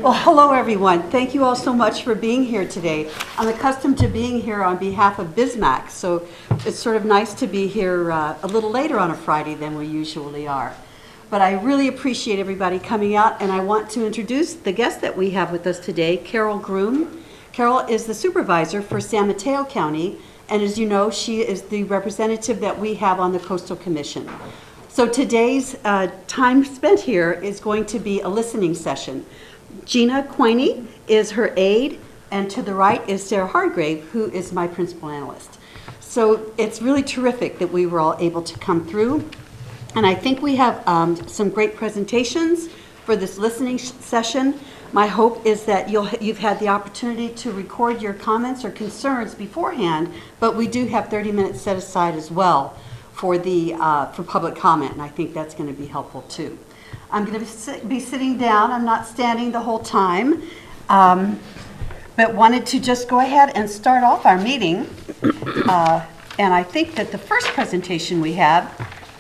Well, hello everyone. Thank you all so much for being here today. I'm accustomed to being here on behalf of Bismack, so it's sort of nice to be here a little later on a Friday than we usually are. But I really appreciate everybody coming out, and I want to introduce the guest that we have with us today, Carole Groom. Carole is the supervisor for San Mateo County, and as you know, she is the representative that we have on the Coastal Commission. So today's time spent here is going to be a listening session. Gina Quiney is her aide, and to the right is Sarah Hargrave, who is my principal analyst. So it's really terrific that we were all able to come through. And I think we have some great presentations for this listening session. My hope is that you've had the opportunity to record your comments or concerns beforehand, but we do have 30 minutes set aside as well for public comment, and I think that's going to be helpful too. I'm going to be sitting down. I'm not standing the whole time, but wanted to just go ahead and start off our meeting. And I think that the first presentation we have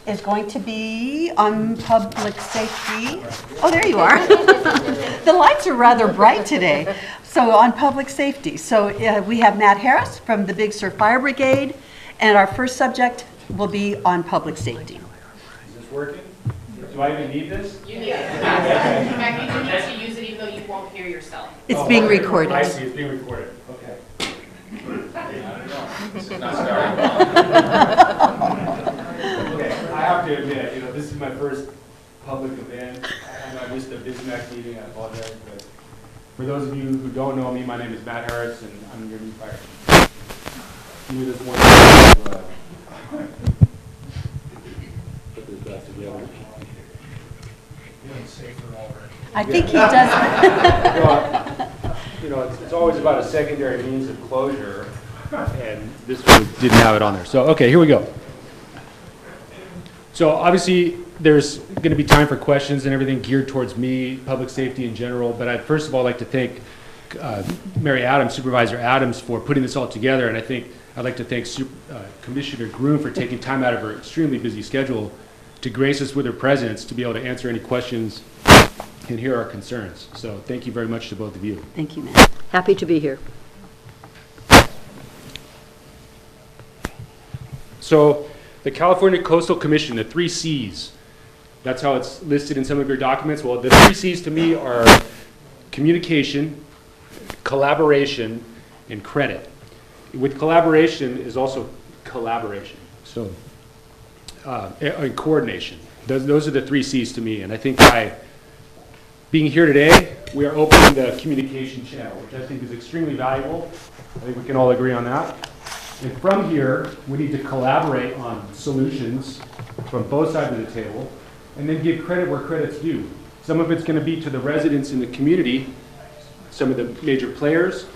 is going to be on public safety. Oh, there you are. The lights are rather bright today. So on public safety. So we have Matt Harris from the Big Sur Fire Brigade, and our first subject will be on public safety. Is this working? Do I even need this? You need it. In fact, you need to use it even though you won't hear yourself. It's being recorded. I see, it's being recorded. Okay. This is not starting. Okay, I have to admit, this is my first public event. I missed the Bismack meeting, I apologize. But for those of you who don't know me, my name is Matt Harris, and I'm your new fire chief. You just want to put this back together. I think he does. Well, it's always about a secondary means of closure, and this one didn't have it on there. So, okay, here we go. So, obviously, there's going to be time for questions and everything geared towards me, public safety in general, but I'd first of all like to thank Mary Adams, Supervisor Adams, for putting this all together, and I'd like to thank Commissioner Groom for taking time out of her extremely busy schedule to grace us with her presence to be able to answer any questions and hear our concerns. So thank you very much to both of you. Thank you, Matt. Happy to be here. So the California Coastal Commission, the 3 C's, that's how it's listed in some of your documents. Well, the 3 C's to me are communication, collaboration, and credit. With collaboration is also collaboration. So and coordination. Those are the 3 C's to me, and I think by being here today, we are opening the communication channel, which I think is extremely valuable. I think we can all agree on that. And from here, we need to collaborate on solutions from both sides of the table, and then give credit where credit's due. Some of it's going to be to the residents in the community, some of the major players,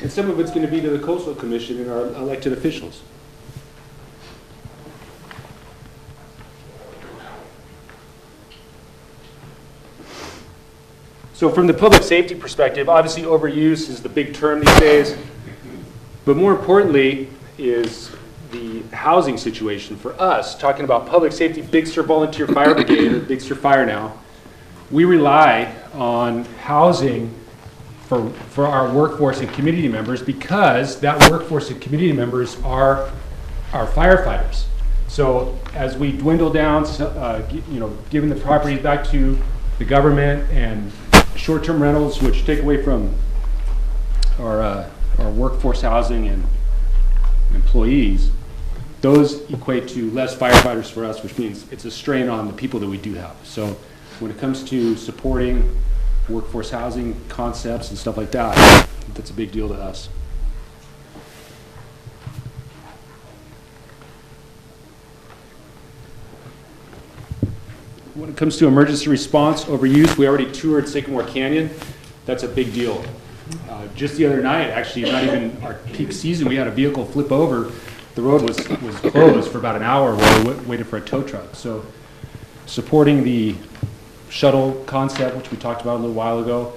and some of it's going to be to the Coastal Commission and our elected officials. So from the public safety perspective, obviously overuse is the big term these days, but more importantly is the housing situation for us. Talking about public safety, Big Sur Volunteer Fire Brigade, or Big Sur Fire now, we rely on housing for our workforce and community members, because that workforce and community members are our firefighters. So as we dwindle down, giving the properties back to the government and short-term rentals, which take away from our workforce housing and employees, those equate to less firefighters for us, which means it's a strain on the people that we do have. So when it comes to supporting workforce housing concepts and stuff like that, that's a big deal to us. When it comes to emergency response, overuse, we already toured Sycamore Canyon. That's a big deal. Just the other night, actually, not even our peak season, we had a vehicle flip over. The road was closed for about an hour while we waited for a tow truck. So supporting the shuttle concept, which we talked about a little while ago,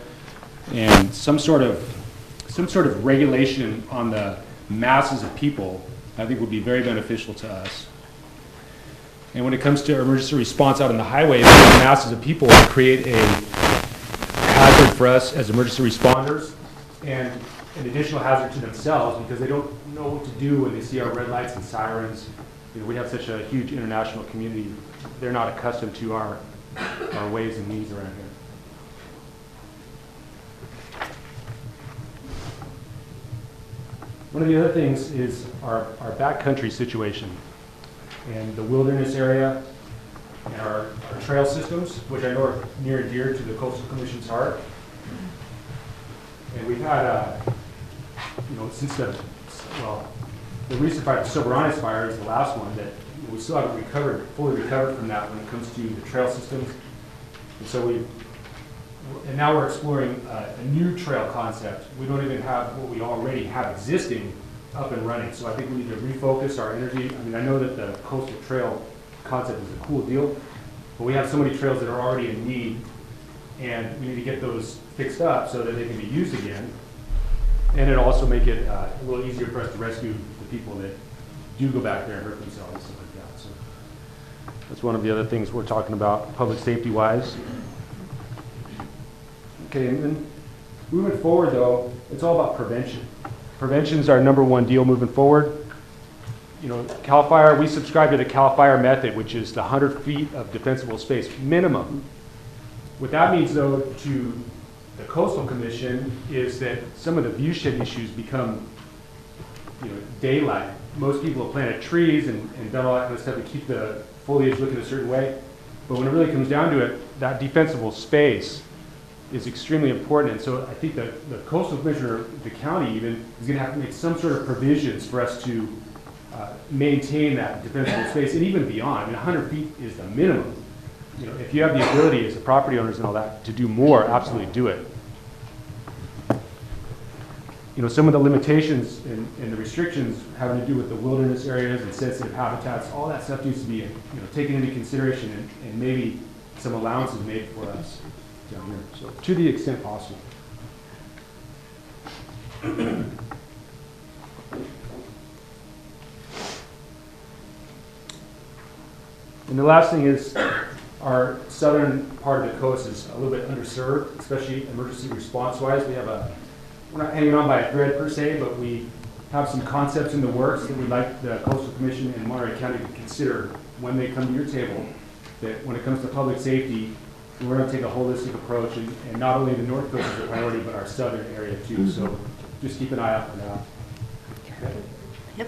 and some sort of regulation on the masses of people, I think would be very beneficial to us. And when it comes to emergency response out on the highway, the masses of people create a hazard for us as emergency responders and an additional hazard to themselves because they don't know what to do when they see our red lights and sirens. You know, we have such a huge international community. They're not accustomed to our ways and needs around here. One of the other things is our backcountry situation and the wilderness area and our trail systems, which I know are near and dear to the Coastal Commission's heart. And we've had, since the recent fire, the Soberanes fire is the last one that we still haven't fully recovered from that when it comes to the trail systems. And so and now we're exploring a new trail concept. We don't even have what we already have existing up and running. So I think we need to refocus our energy. I mean, I know that the coastal trail concept is a cool deal, but we have so many trails that are already in need, and we need to get those fixed up so that they can be used again. And it'll also make it a little easier for us to rescue the people that do go back there and hurt themselves and stuff like that. So that's one of the other things we're talking about, public safety wise. Okay, and then moving forward though, it's all about prevention. Prevention is our #1 deal moving forward. You know, CAL FIRE, we subscribe to the CAL FIRE method, which is the 100 feet of defensible space minimum. What that means though to the Coastal Commission is that some of the view shed issues become, daylight. Most people have planted trees and done all that kind of stuff to keep the foliage looking a certain way. But when it really comes down to it, that defensible space is extremely important. And so I think that the Coastal Commissioner, the county even, is going to have to make some sort of provisions for us to maintain that defensible space and even beyond. I mean, 100 feet is the minimum. You know, if you have the ability as the property owners and all that to do more, absolutely do it. You know, some of the limitations and the restrictions having to do with the wilderness areas and sensitive habitats, all that stuff needs to be taken into consideration and maybe some allowances made for us down here. So to the extent possible. And the last thing is our southern part of the coast is a little bit underserved, especially emergency response wise. We're not hanging on by a thread per se, but we have some concepts in the works that we'd like the Coastal Commission and Monterey County to consider when they come to your table, that when it comes to public safety, we're going to take a holistic approach, and not only the North Coast is a priority, but our southern area too. So just keep an eye out for that. Yep.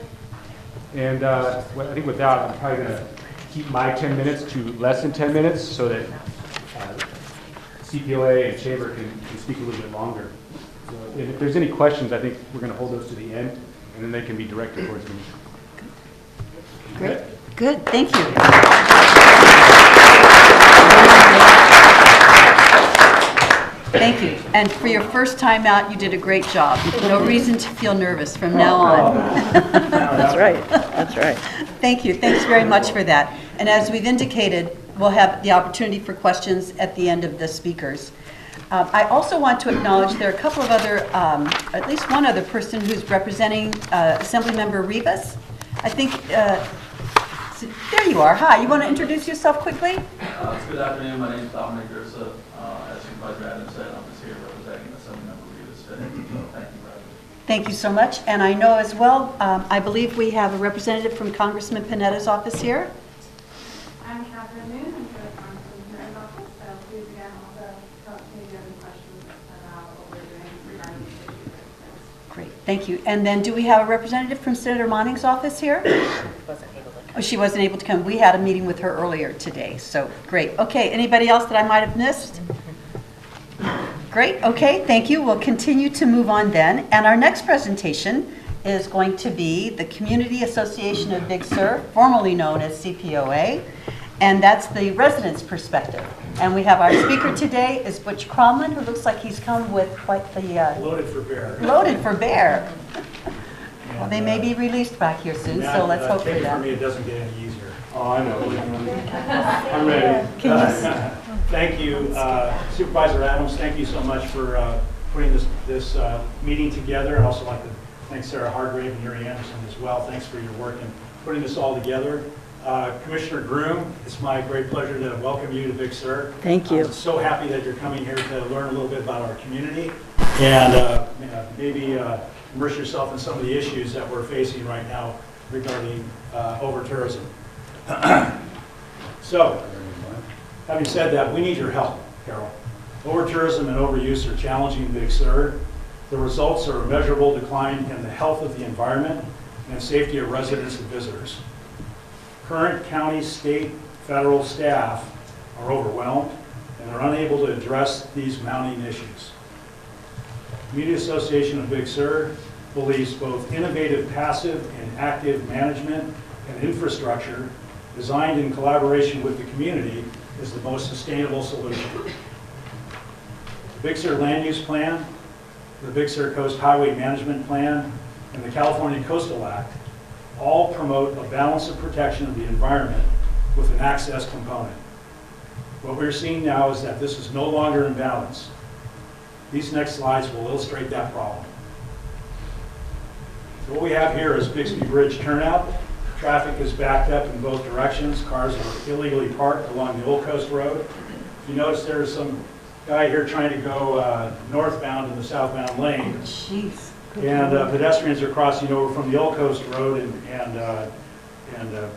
And I think with that, I'm probably going to keep my 10 minutes to less than 10 minutes so that CPOA and Chamber can speak a little bit longer. So if there's any questions, I think we're going to hold those to the end, and then they can be directed towards me. Great. Good. Thank you. Thank you. And for your first time out, you did a great job. No reason to feel nervous from now on. That's right. That's right. Thank you. Thanks very much for that. And as we've indicated, we'll have the opportunity for questions at the end of the speakers. I also want to acknowledge there are a couple of other, at least one other person who's representing Assemblymember Rivas. I think, so there you are. Hi, you want to introduce yourself quickly? Good afternoon. My name is Dominic Gersa. As Supervisor Adams said, I'm just here representing Assemblymember Rivas today. So thank you, Brad. Thank you so much. And I know as well, I believe we have a representative from Congressman Panetta's office here. I'm Catherine Moon. I'm here at Congressman Panetta's office. So please again also tell me if you have any questions about what we're doing regarding these issues. Great, thank you. And then do we have a representative from Senator Monning's office here? Oh, she wasn't able to come. We had a meeting with her earlier today, so great. Okay, anybody else that I might have missed? Great, okay, thank you. We'll continue to move on then. And our next presentation is going to be the Community Association of Big Sur, formerly known as CPOA, and that's the residents' perspective. And we have our speaker today is Butch Cromlin, who looks like he's come with quite the... Loaded for bear. Loaded for bear. Well, they may be released back here soon, so let's hope for For that. me, it doesn't get any easier. Oh, I know. I'm ready. Thank you, Supervisor Adams. Thank you so much for putting this meeting together. I'd also like to thank Sarah Hargrave and Yuri Anderson as well. Thanks for your work in putting this all together. Commissioner Groom, it's my great pleasure to welcome you to Big Sur. Thank you. I'm so happy that you're coming here to learn a little bit about our community and maybe immerse yourself in some of the issues that we're facing right now regarding overtourism. So, having said that, we need your help, Carole. Overtourism and overuse are challenging Big Sur. The results are a measurable decline in the health of the environment and safety of residents and visitors. Current county, state, federal staff are overwhelmed and are unable to address these mounting issues. Community Association of Big Sur believes both innovative passive and active management and infrastructure designed in collaboration with the community is the most sustainable solution. The Big Sur Land Use Plan, the Big Sur Coast Highway Management Plan, and the California Coastal Act all promote a balance of protection of the environment with an access component. What we're seeing now is that this is no longer in balance. These next slides will illustrate that problem. So what we have here is Bixby Bridge turnout. Traffic is backed up in both directions. Cars are illegally parked along the Old Coast Road. If you notice, there's some guy here trying to go northbound in the southbound lane. Jeez. And pedestrians are crossing over from the Old Coast Road and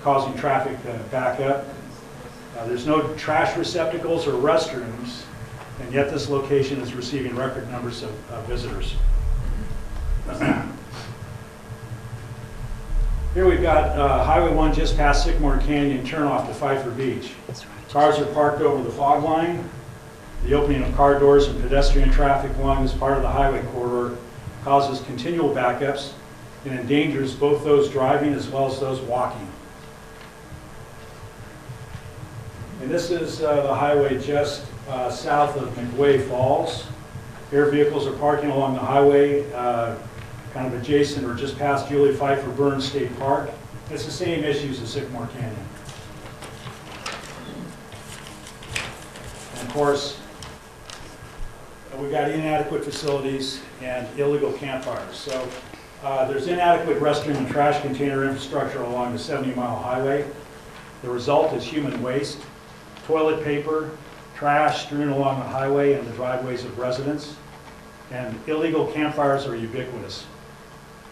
causing traffic to back up. There's no trash receptacles or restrooms, and yet this location is receiving record numbers of visitors. Here we've got Highway 1 just past Sycamore Canyon, turnoff to Pfeiffer Beach. Cars are parked over the fog line. The opening of car doors and pedestrian traffic along this part of the highway corridor causes continual backups and endangers both those driving as well as those walking. And this is the highway just south of McWay Falls. Here vehicles are parking along the highway, kind of adjacent or just past Julie Pfeiffer Burns State Park. It's the same issues as Sycamore Canyon. And of course, we've got inadequate facilities and illegal campfires. So there's inadequate restroom and trash container infrastructure along the 70-mile highway. The result is human waste, toilet paper, trash strewn along the highway and the driveways of residents, and illegal campfires are ubiquitous.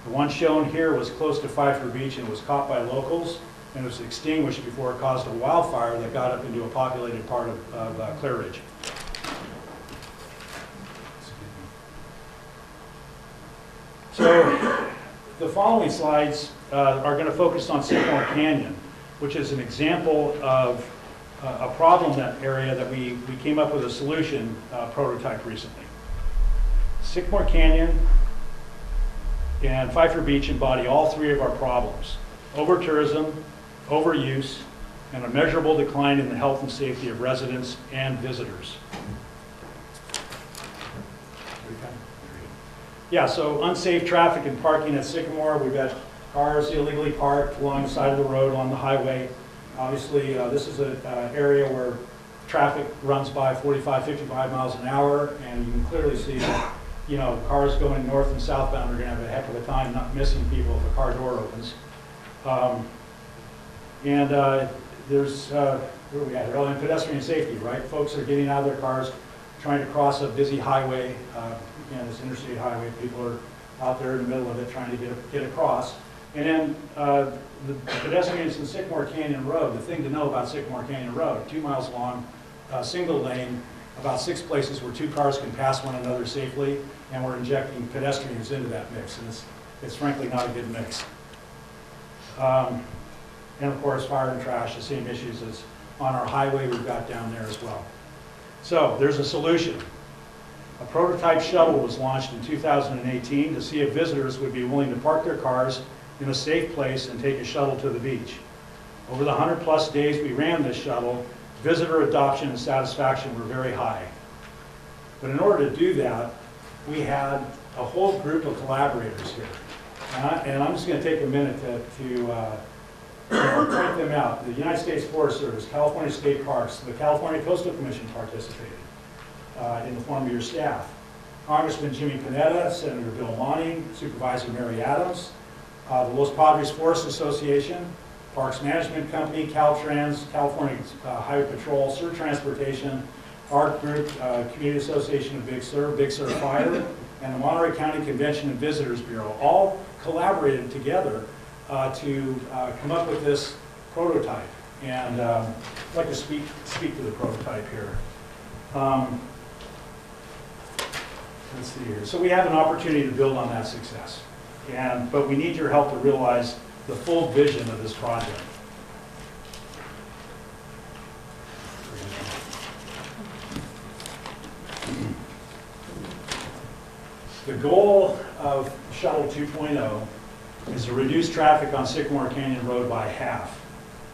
The one shown here was close to Pfeiffer Beach and was caught by locals and was extinguished before it caused a wildfire that got up into a populated part of Clear Ridge. So the following slides are going to focus on Sycamore Canyon, which is an example of a problem in that area that we came up with a solution prototype recently. Sycamore Canyon and Pfeiffer Beach embody all three of our problems: overtourism, overuse, and a measurable decline in the health and safety of residents and visitors. Yeah, so unsafe traffic and parking at Sycamore. We've got cars illegally parked along the side of the road on the highway. Obviously, this is an area where traffic runs by 45, 55 miles an hour, and you can clearly see that, you know, cars going north and southbound are going to have a heck of a time not missing people if a car door opens. There's, where are we at? Oh, and pedestrian safety, right? Folks are getting out of their cars, trying to cross a busy highway, again, this interstate highway. People are out there in the middle of it trying to get across. And then the pedestrians in Sycamore Canyon Road, the thing to know about Sycamore Canyon Road, 2 miles long, single lane, about 6 places where 2 cars can pass one another safely, and we're injecting pedestrians into that mix, and it's frankly not a good mix. And of course, fire and trash, the same issues as on our highway we've got down there as well. So there's a solution. A prototype shuttle was launched in 2018 to see if visitors would be willing to park their cars in a safe place and take a shuttle to the beach. Over the 100+ days we ran this shuttle, visitor adoption and satisfaction were very high. But in order to do that, we had a whole group of collaborators here. And I'm just going to take a minute to point them out. The United States Forest Service, California State Parks, the California Coastal Commission participated in the form of your staff. Congressman Jimmy Panetta, Senator Bill Monty, Supervisor Mary Adams, the Los Padres Forest Association, Parks Management Company, Caltrans, California Highway Patrol, Sur Transportation, Art Group, Community Association of Big Sur Fire, and the Monterey County Convention and Visitors Bureau all collaborated together to come up with this prototype. And I'd like to speak to the prototype here. Let's see here. So we have an opportunity to build on that success, but we need your help to realize the full vision of this project. The goal of Shuttle 2.0 is to reduce traffic on Sycamore Canyon Road by half.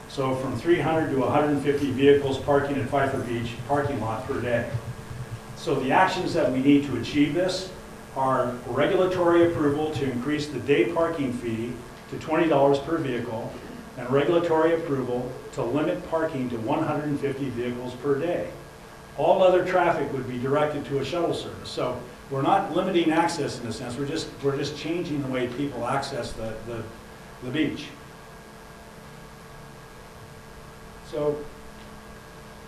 So from 300 to 150 vehicles parking at Pfeiffer Beach parking lot per day. So the actions that we need to achieve this are regulatory approval to increase the day parking fee to $20 per vehicle, and regulatory approval to limit parking to 150 vehicles per day. All other traffic would be directed to a shuttle service. So we're not limiting access in a sense, we're just changing the way people access the beach. So,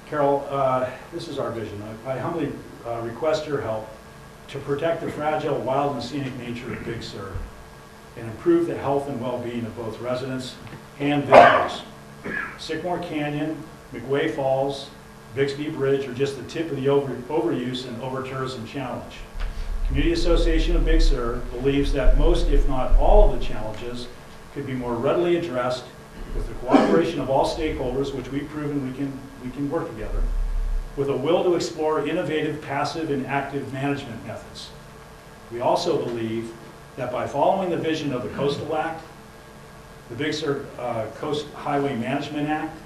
Carole, this is our vision. I humbly request your help to protect the fragile, wild, and scenic nature of Big Sur and improve the health and well-being of both residents and visitors. Sycamore Canyon, McWay Falls, Bixby Bridge are just the tip of the overuse and overtourism challenge. Community Association of Big Sur believes that most, if not all, of the challenges could be more readily addressed with the cooperation of all stakeholders, which we've proven we can work together, with a will to explore innovative passive and active management methods. We also believe that by following the vision of the Coastal Act, the Big Sur Coast Highway Management Act,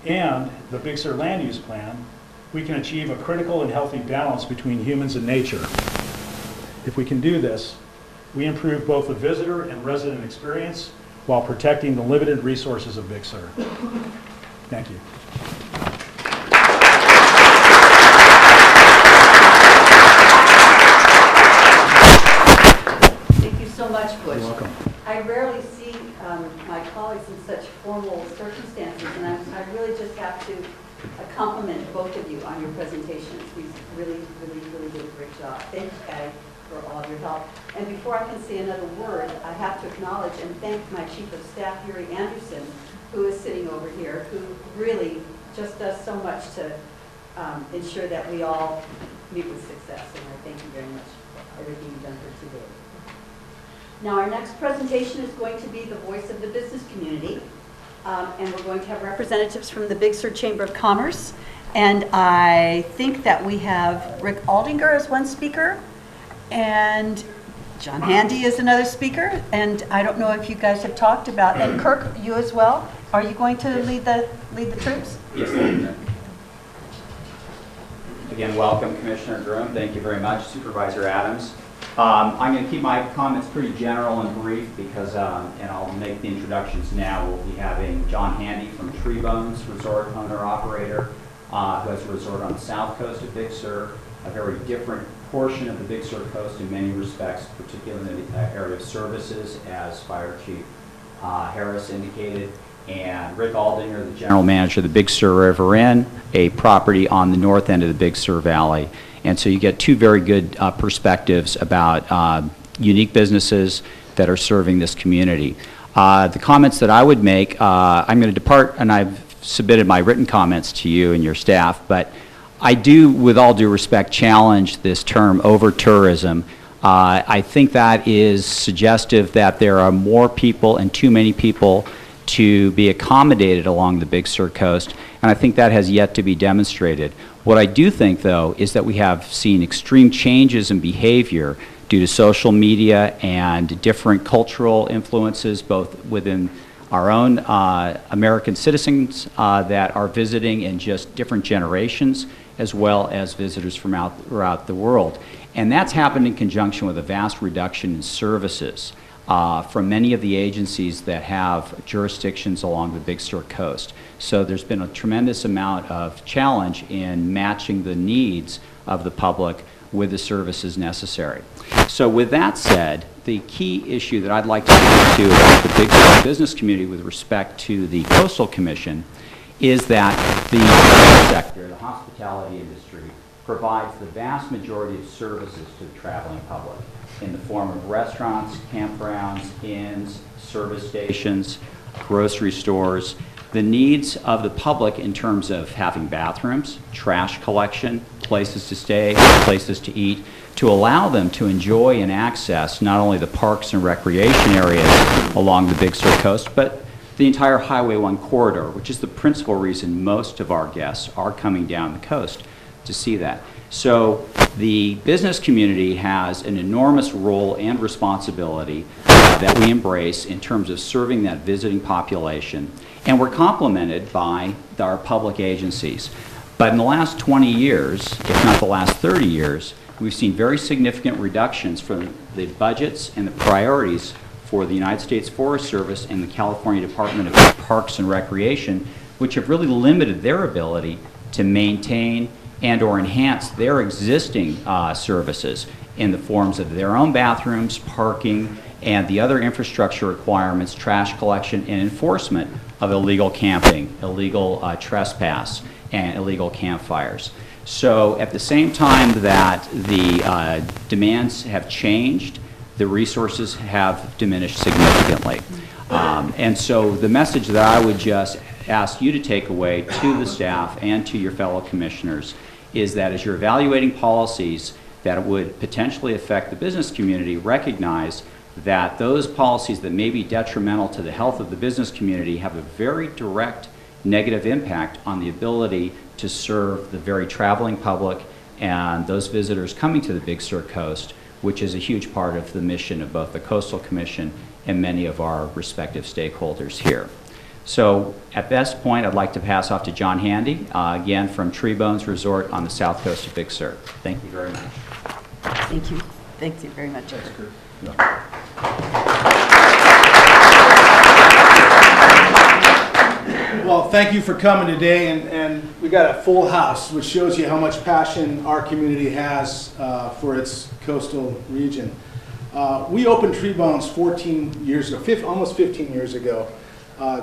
and the Big Sur Land Use Plan, we can achieve a critical and healthy balance between humans and nature. If we can do this, we improve both the visitor and resident experience while protecting the limited resources of Big Sur. Thank you. Thank you so much, Butch. You're welcome. I rarely see my colleagues in such formal circumstances, and I really just have to compliment both of you on your presentations. We really did a great job. Thank you, Patty, for all of your help. And before I can say another word, I have to acknowledge and thank my Chief of Staff, Yuri Anderson, who is sitting over here, who really just does so much to ensure that we all meet with success. And I thank you very much for everything you've done for today. Now, our next presentation is going to be the voice of the business community. And we're going to have representatives from the Big Sur Chamber of Commerce. And I think that we have Rick Aldinger as one speaker, and John Handy is another speaker. And I don't know if you guys have talked about, and Kirk, you as well. Are you going to lead the troops? Yes, ma'am. Again, welcome, Commissioner Groom. Thank you very much, Supervisor Adams. I'm going to keep my comments pretty general and brief because, and I'll make the introductions now. We'll be having John Handy from Tree Bones Resort owner-operator, who has a resort on the south coast of Big Sur, a very different portion of the Big Sur coast in many respects, particularly in the area of services, as Fire Chief Harris indicated. And Rick Aldinger, the General Manager of the Big Sur River Inn, a property on the north end of the Big Sur Valley. And so you get two very good perspectives about unique businesses that are serving this community. The comments that I would make, I'm going to depart, and I've submitted my written comments to you and your staff, but I do, with all due respect, challenge this term overtourism. I think that is suggestive that there are more people and too many people to be accommodated along the Big Sur coast, and I think that has yet to be demonstrated. What I do think, though, is that we have seen extreme changes in behavior due to social media and different cultural influences, both within our own American citizens that are visiting in just different generations, as well as visitors from throughout the world. And that's happened in conjunction with a vast reduction in services. from many of the agencies that have jurisdictions along the Big Sur coast. So there's been a tremendous amount of challenge in matching the needs of the public with the services necessary. So with that said, the key issue that I'd like to speak to about the Big Sur business community with respect to the Coastal Commission is that the sector, the hospitality industry, provides the vast majority of services to the traveling public in the form of restaurants, campgrounds, inns, service stations, grocery stores. The needs of the public in terms of having bathrooms, trash collection, places to stay, places to eat, to allow them to enjoy and access not only the parks and recreation areas along the Big Sur coast, but the entire Highway 1 corridor, which is the principal reason most of our guests are coming down the coast to see that. So the business community has an enormous role and responsibility that we embrace in terms of serving that visiting population, and we're complemented by our public agencies. But in the last 20 years, if not the last 30 years, we've seen very significant reductions from the budgets and the priorities for the United States Forest Service and the California Department of Parks and Recreation, which have really limited their ability to maintain and or enhance their existing services in the forms of their own bathrooms, parking, and the other infrastructure requirements, trash collection, and enforcement of illegal camping, illegal trespass, and illegal campfires. So at the same time that the demands have changed, the resources have diminished significantly. And so the message that I would just ask you to take away to the staff and to your fellow commissioners is that as you're evaluating policies that would potentially affect the business community, recognize that those policies that may be detrimental to the health of the business community have a very direct negative impact on the ability to serve the very traveling public and those visitors coming to the Big Sur coast, which is a huge part of the mission of both the Coastal Commission and many of our respective stakeholders here. So at this point, I'd like to pass off to John Handy, again from Tree Bones Resort on the south coast of Big Sur. Thank you very much. Thank you. Thank you very much. Well, thank you for coming today, and we got a full house, which shows you how much passion our community has for its coastal region. We opened Tree Bones 14 years ago, almost 15 years ago.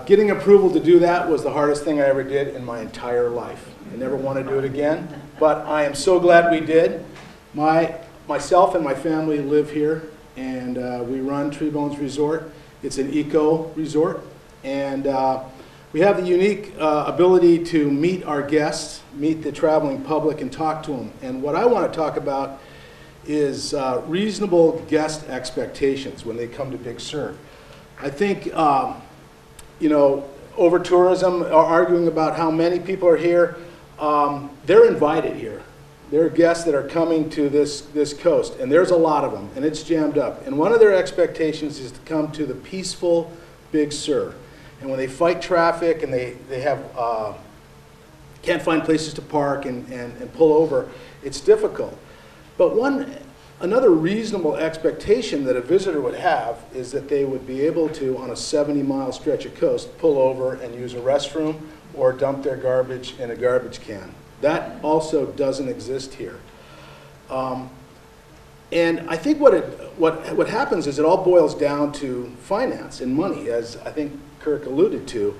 Getting approval to do that was the hardest thing I ever did in my entire life. I never want to do it again, but I am so glad we did. Myself and my family live here, and we run Tree Bones Resort. It's an eco resort, and we have the unique ability to meet our guests, meet the traveling public, and talk to them. And what I want to talk about is reasonable guest expectations when they come to Big Sur. I think, you know, Overtourism are arguing about how many people are here. They're invited here. There are guests that are coming to this coast, and there's a lot of them, and it's jammed up. And one of their expectations is to come to the peaceful Big Sur. And when they fight traffic and they have can't find places to park and pull over, it's difficult. But another reasonable expectation that a visitor would have is that they would be able to, on a 70-mile stretch of coast, pull over and use a restroom or dump their garbage in a garbage can. That also doesn't exist here. And I think what happens is it all boils down to finance and money, as I think Kirk alluded to.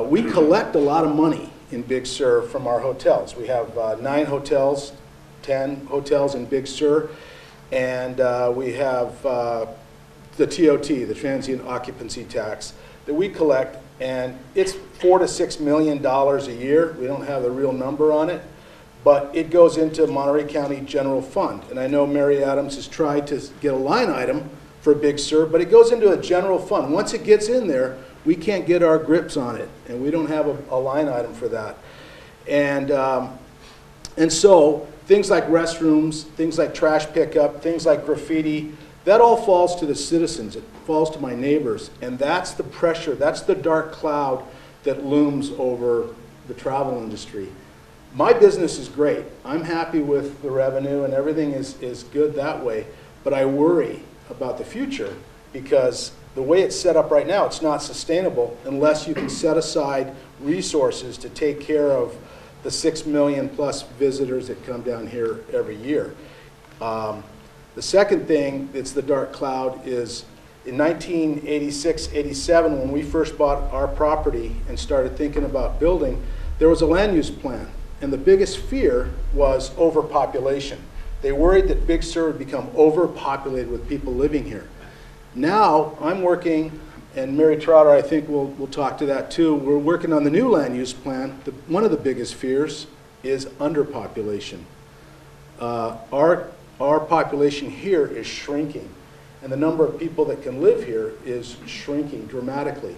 We collect a lot of money in Big Sur from our hotels. We have 9 hotels, 10 hotels in Big Sur, and we have the TOT, the transient occupancy tax, that we collect, and it's $4 to $6 million a year. We don't have the real number on it, but it goes into Monterey County General Fund. And I know Mary Adams has tried to get a line item for Big Sur, but it goes into a general fund. Once it gets in there, we can't get our grips on it, and we don't have a line item for that. And so things like restrooms, things like trash pickup, things like graffiti, that all falls to the citizens. It falls to my neighbors, and that's the pressure, that's the dark cloud that looms over the travel industry. My business is great. I'm happy with the revenue, and everything is good that way, but I worry about the future because the way it's set up right now, it's not sustainable unless you can set aside resources to take care of the 6 million plus visitors that come down here every year. The second thing that's the dark cloud is in 1986, 87, when we first bought our property and started thinking about building, there was a land use plan. And the biggest fear was overpopulation. They worried that Big Sur would become overpopulated with people living here. Now, I'm working, and Mary Trotter, I think we'll talk to that too. We're working on the new land use plan. One of the biggest fears is underpopulation. Our population here is shrinking, and the number of people that can live here is shrinking dramatically.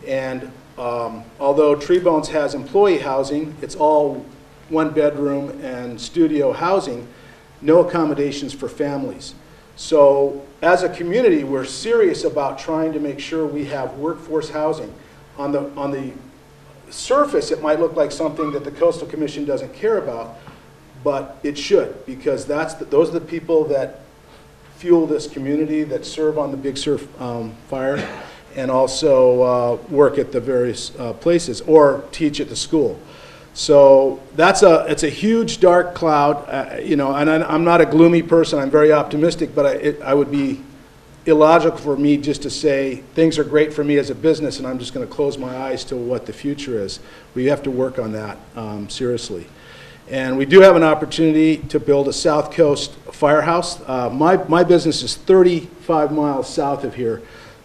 And although Treebones has employee housing, it's all one bedroom and studio housing, no accommodations for families. So as a community, we're serious about trying to make sure we have workforce housing. On the surface, it might look like something that the Coastal Commission doesn't care about, but it should, because those are the people that fuel this community, that serve on the Big Sur Fire, and also work at the various places or teach at the school. So it's a huge dark cloud, you know, and I'm not a gloomy person. I'm very optimistic, but I would be illogical for me just to say things are great for me as a business and I'm just going to close my eyes to what the future is. We have to work on that seriously. And we do have an opportunity to build a South Coast firehouse. My business is 35 miles south of here.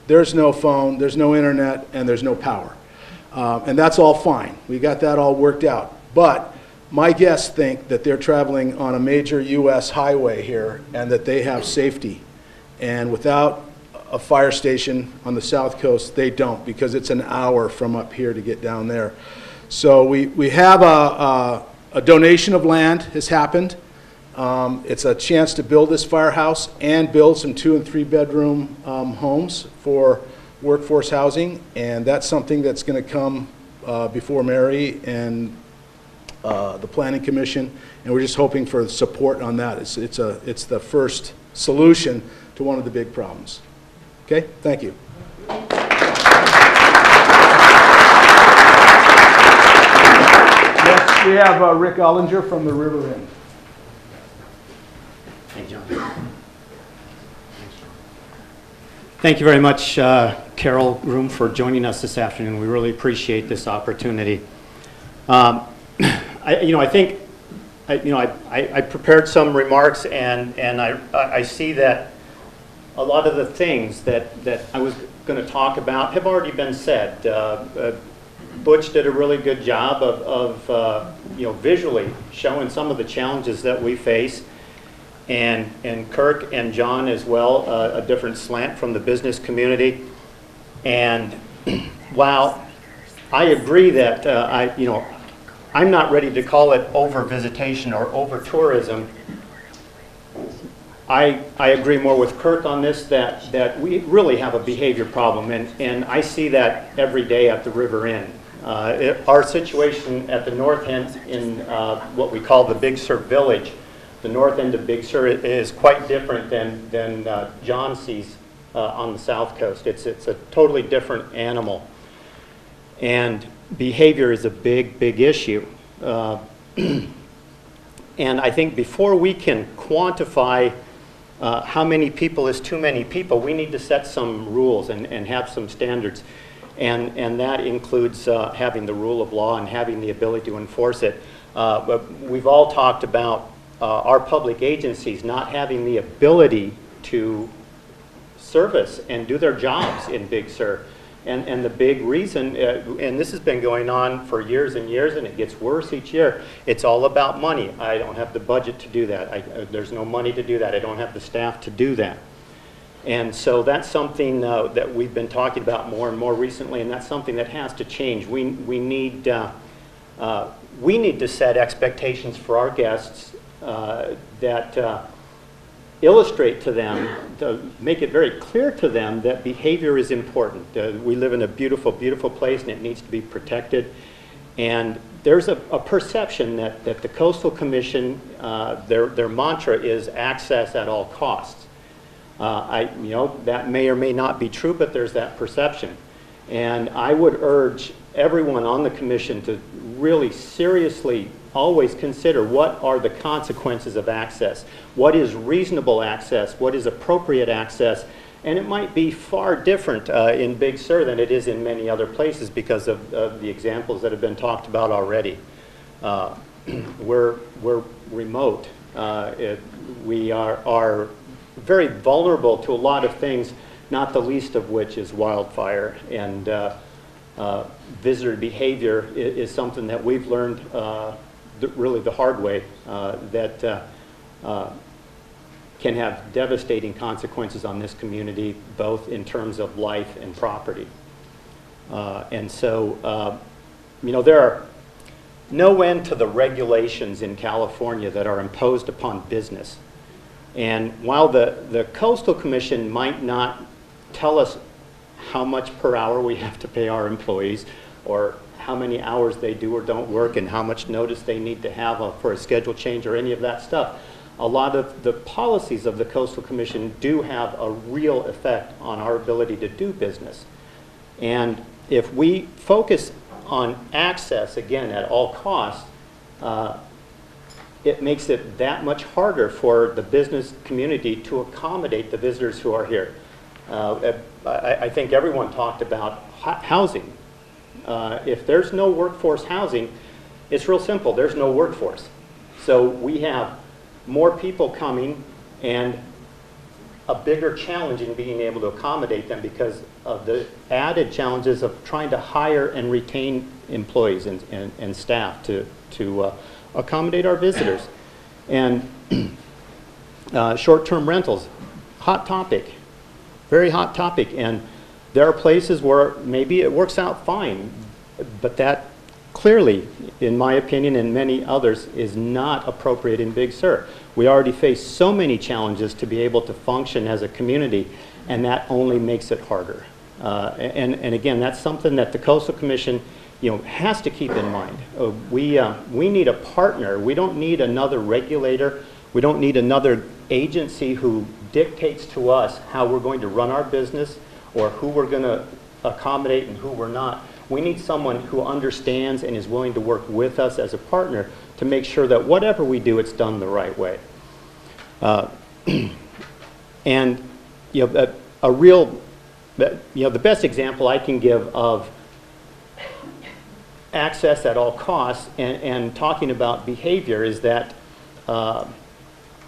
There's no phone, there's no internet, and there's no power. And that's all fine. We got that all worked out. But my guests think that they're traveling on a major U.S. highway here and that they have safety. And without a fire station on the South Coast, they don't, because it's an hour from up here to get down there. So we have a donation of land has happened. It's a chance to build this firehouse and build some 2- and 3-bedroom homes for workforce housing, and that's something that's going to come before Mary and the Planning Commission, and we're just hoping for support on that. It's the first solution to one of the big problems. Okay, thank you. Next, we have Rick Hollinger from the River Inn. Thank you, John. Thank you very much, Carole Groom, for joining us this afternoon. We really appreciate this opportunity. I prepared some remarks, and I see that a lot of the things that I was going to talk about have already been said. Butch did a really good job of visually showing some of the challenges that we face. And Kirk and John as well, a different slant from the business community. And while I agree that I'm not ready to call it over-visitation or over-tourism, I agree more with Kirk on this, that we really have a behavior problem, and I see that every day at the River Inn. Our situation at the north end in what we call the Big Sur Village, the north end of Big Sur, is quite different than John sees on the south coast. It's a totally different animal. And behavior is a big, big issue. And I think before we can quantify how many people is too many people, we need to set some rules and have some standards. And that includes having the rule of law and having the ability to enforce it. But we've all talked about our public agencies not having the ability to service and do their jobs in Big Sur. And the big reason, and this has been going on for years and years, and it gets worse each year, it's all about money. I don't have the budget to do that. There's no money to do that. I don't have the staff to do that. And so that's something that we've been talking about more and more recently, and that's something that has to change. We need to set expectations for our guests that illustrate to them, to make it very clear to them that behavior is important. We live in a beautiful, beautiful place, and it needs to be protected. And there's a perception that the Coastal Commission, their mantra is access at all costs. That may or may not be true, but there's that perception. And I would urge everyone on the commission to really seriously always consider what are the consequences of access, what is reasonable access, what is appropriate access, and it might be far different in Big Sur than it is in many other places because of the examples that have been talked about already. We're remote. We are very vulnerable to a lot of things, not the least of which is wildfire. And visitor behavior is something that we've learned really the hard way, that can have devastating consequences on this community, both in terms of life and property. And so, there are no end to the regulations in California that are imposed upon business. And while the Coastal Commission might not tell us how much per hour we have to pay our employees, or how many hours they do or don't work, and how much notice they need to have for a schedule change or any of that stuff, a lot of the policies of the Coastal Commission do have a real effect on our ability to do business. And if we focus on access, again, at all costs, it makes it that much harder for the business community to accommodate the visitors who are here. I think everyone talked about housing. If there's no workforce housing, it's real simple. There's no workforce. So we have more people coming and a bigger challenge in being able to accommodate them because of the added challenges of trying to hire and retain employees and staff to accommodate our visitors. And short-term rentals, hot topic, very hot topic. And there are places where maybe it works out fine, but that clearly, in my opinion and many others, is not appropriate in Big Sur. We already face so many challenges to be able to function as a community, and that only makes it harder. And again, that's something that the Coastal Commission has to keep in mind. We need a partner. We don't need another regulator. We don't need another agency who dictates to us how we're going to run our business or who we're going to accommodate and who we're not. We need someone who understands and is willing to work with us as a partner to make sure that whatever we do, it's done the right way. And the best example I can give of access at all costs and talking about behavior is that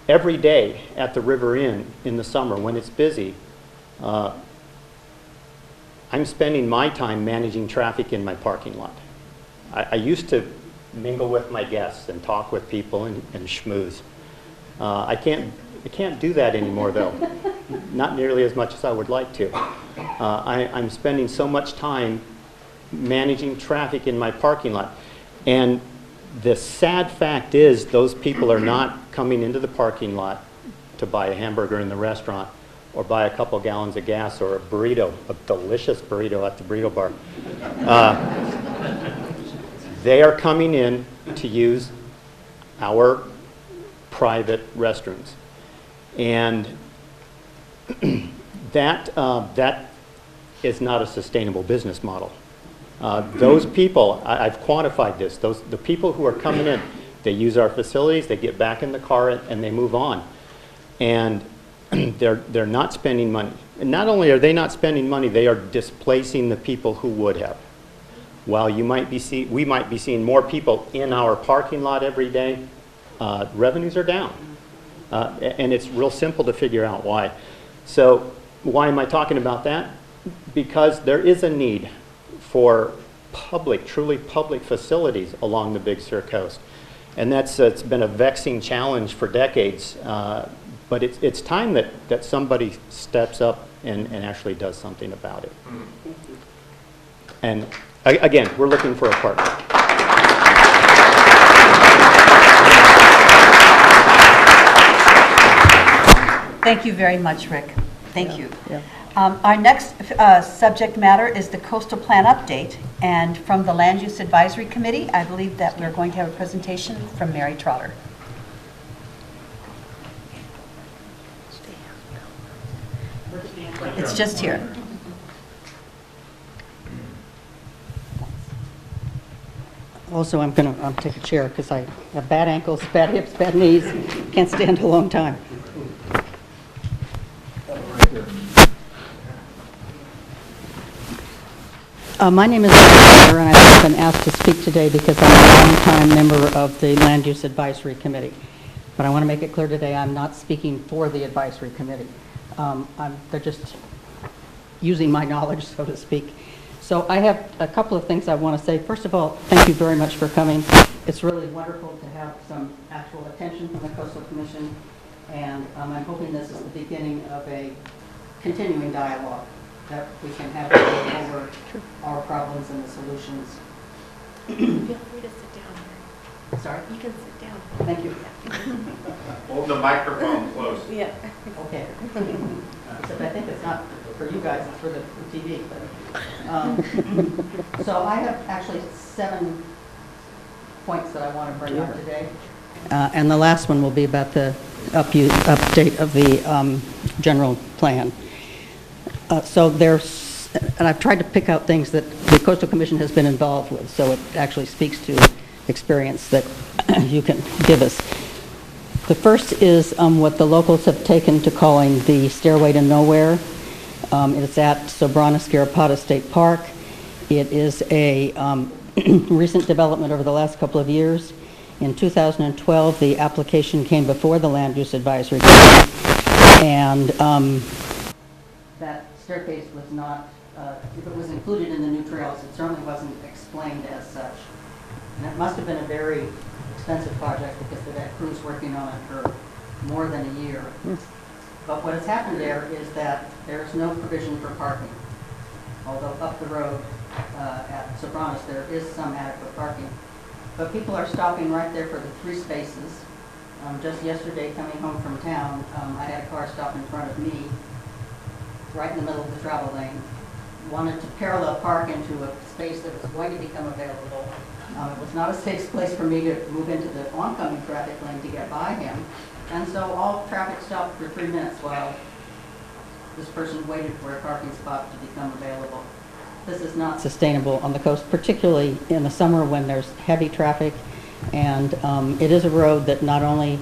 every day at the River Inn in the summer when it's busy, I'm spending my time managing traffic in my parking lot. I used to mingle with my guests and talk with people and schmooze. I can't do that anymore though, not nearly as much as I would like to. I'm spending so much time managing traffic in my parking lot. And the sad fact is those people are not coming into the parking lot to buy a hamburger in the restaurant or buy a couple gallons of gas or a burrito, a delicious burrito at the burrito bar. They are coming in to use our private restrooms. And that is not a sustainable business model. Those people, I've quantified this, the people who are coming in, they use our facilities, they get back in the car and they move on. And they're not spending money. And not only are they not spending money, they are displacing the people who would have. While we might be seeing more people in our parking lot every day, revenues are down. And it's real simple to figure out why. So why am I talking about that? Because there is a need for truly public facilities along the Big Sur coast. And it's been a vexing challenge for decades. But it's time that somebody steps up and actually does something about it. And again, we're looking for a partner. Thank you very much, Rick. Thank you. Yeah. Our next subject matter is the coastal plan update. And from the Land Use Advisory Committee, I believe that we're going to have a presentation from Mary Trotter. It's just here. Also, I'm going to take a chair because I have bad ankles, bad hips, bad knees. Can't stand a long time. My name is Hollinger, and I've been asked to speak today because I'm a longtime member of the Land Use Advisory Committee. But I want to make it clear today I'm not speaking for the advisory committee. They're just using my knowledge, so to speak. So I have a couple of things I want to say. First of all, thank you very much for coming. It's really wonderful to have some actual attention from the Coastal Commission, and I'm hoping this is the beginning of a continuing dialogue that we can have over our problems and the solutions. Feel free to sit down. Sorry? You can sit down. Thank you. Hold the microphone close. Yeah. Okay. Except I think it's not for you guys, it's for the TV. But, so I have actually 7 points that I want to bring up today. And the last one will be about the update of the general plan. So there's, and I've tried to pick out things that the Coastal Commission has been involved with, so it actually speaks to experience that you can give us. The first is what the locals have taken to calling the Stairway to Nowhere. It's at Sobrana-Scarapata State Park. It is a recent development over the last couple of years. In 2012, the application came before the Land Use Advisory Committee, and that staircase was not, if it was included in the new trails, it certainly wasn't explained as such. And it must have been a very expensive project because they've had crews working on it for more than a year. But what has happened there is that there's no provision for parking. Although up the road at Sobranas there is some adequate parking. But people are stopping right there for the 3 spaces. Just yesterday coming home from town, I had a car stop in front of me right in the middle of the travel lane. Wanted to parallel park into a space that was going to become available. It was not a safe place for me to move into the oncoming traffic lane to get by him. And so all traffic stopped for 3 minutes while this person waited for a parking spot to become available. This is not sustainable on the coast, particularly in the summer when there's heavy traffic. And it is a road that not only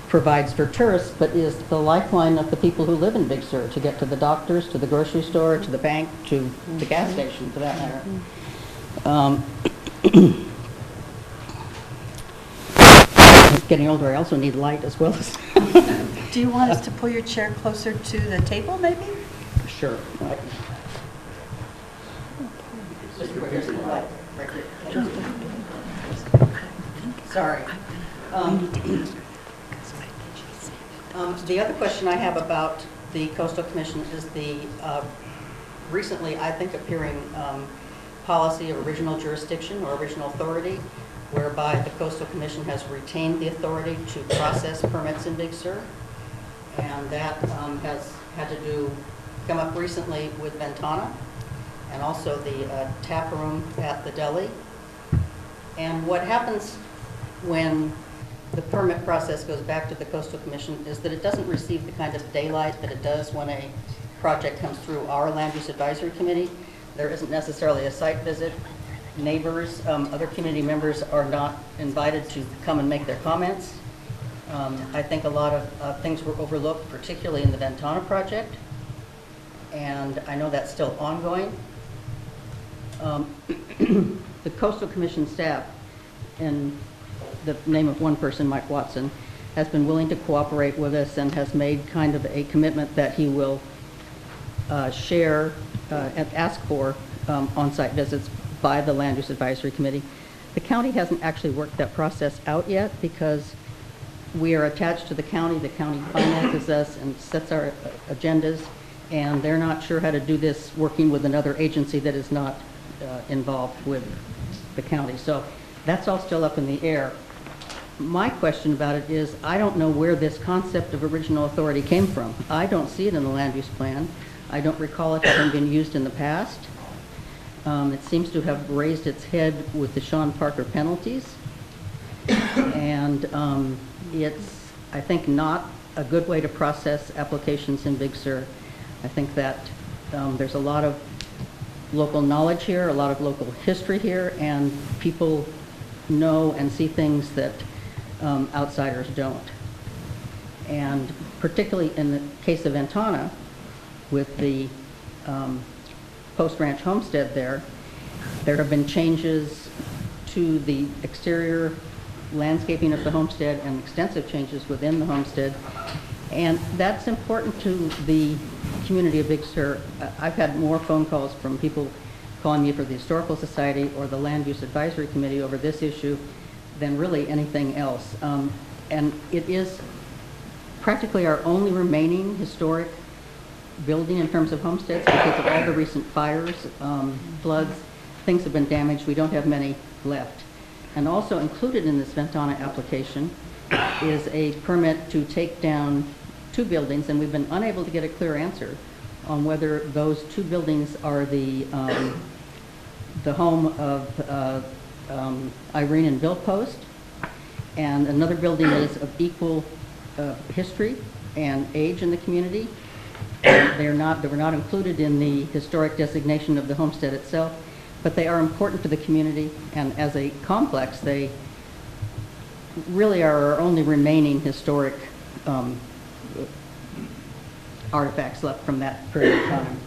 provides for tourists, but is the lifeline of the people who live in Big Sur to get to the doctors, to the grocery store, to the bank, to the gas station, for that matter. Getting older, I also need light as well as... Do you want us to pull your chair closer to the table, maybe? Sure. Sorry. The other question I have about the Coastal Commission is the recently, I think, appearing policy of original jurisdiction or original authority, whereby the Coastal Commission has retained the authority to process permits in Big Sur. And that has had to come up recently with Ventana and also the tap room at the deli. And what happens when the permit process goes back to the Coastal Commission is that it doesn't receive the kind of daylight that it does when a project comes through our Land Use Advisory Committee. There isn't necessarily a site visit. Neighbors, other community members are not invited to come and make their comments. I think a lot of things were overlooked, particularly in the Ventana project, and I know that's still ongoing. The Coastal Commission staff, in the name of one person, Mike Watson, has been willing to cooperate with us and has made kind of a commitment that he will share and ask for on-site visits by the Land Use Advisory Committee. The county hasn't actually worked that process out yet because we are attached to the county finances us and sets our agendas, and they're not sure how to do this working with another agency that is not involved with the county. So that's all still up in the air. My question about it is, I don't know where this concept of original authority came from. I don't see it in the land use plan. I don't recall it having been used in the past. It seems to have raised its head with the Sean Parker penalties. And it's, I think, not a good way to process applications in Big Sur. I think that there's a lot of local knowledge here, a lot of local history here, and people know and see things that outsiders don't. And particularly in the case of Ventana, with the Post Ranch homestead there have been changes to the exterior landscaping of the homestead and extensive changes within the homestead. And that's important to the community of Big Sur. I've had more phone calls from people calling me for the Historical Society or the Land Use Advisory Committee over this issue than really anything else. And it is practically our only remaining historic building in terms of homesteads because of all the recent fires, floods, things have been damaged. We don't have many left. And also included in this Ventana application is a permit to take down 2 buildings, and we've been unable to get a clear answer on whether those 2 buildings are the home of Irene and Bill Post, and another building is of equal history and age in the community. They were not included in the historic designation of the homestead itself, but they are important to the community, and as a complex, they really are our only remaining historic artifacts left from that period of time.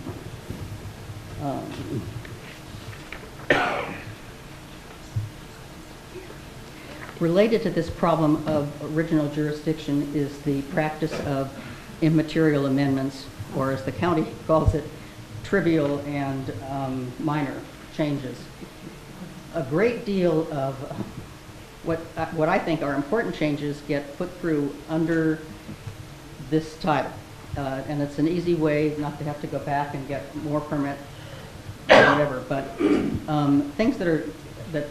Related to this problem of original jurisdiction is the practice of immaterial amendments, or as the county calls it, trivial and minor changes. A great deal of what I think are important changes get put through under this title. And it's an easy way not to have to go back and get more permit or whatever. But things that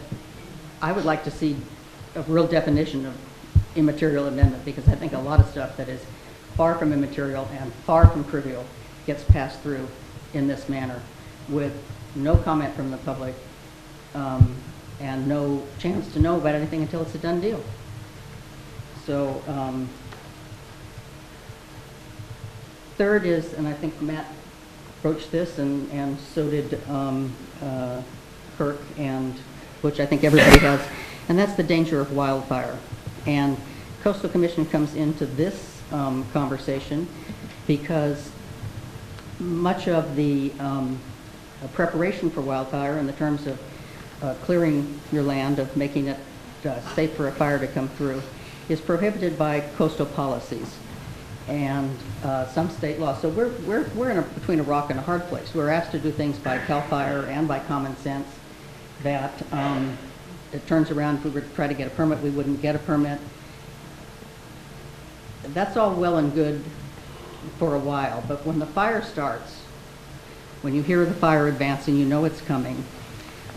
I would like to see a real definition of immaterial amendment, because I think a lot of stuff that is far from immaterial and far from trivial gets passed through in this manner with no comment from the public and no chance to know about anything until it's a done deal. So third is, and I think Matt broached this, and so did Kirk, and which I think everybody has, and that's the danger of wildfire. And Coastal Commission comes into this conversation because much of the preparation for wildfire in the terms of clearing your land, of making it safe for a fire to come through, is prohibited by coastal policies and some state law. So we're in between a rock and a hard place. We're asked to do things by CAL FIRE and by common sense that it turns around, if we were to try to get a permit, we wouldn't get a permit. That's all well and good for a while, but when the fire starts, when you hear the fire advancing, you know it's coming.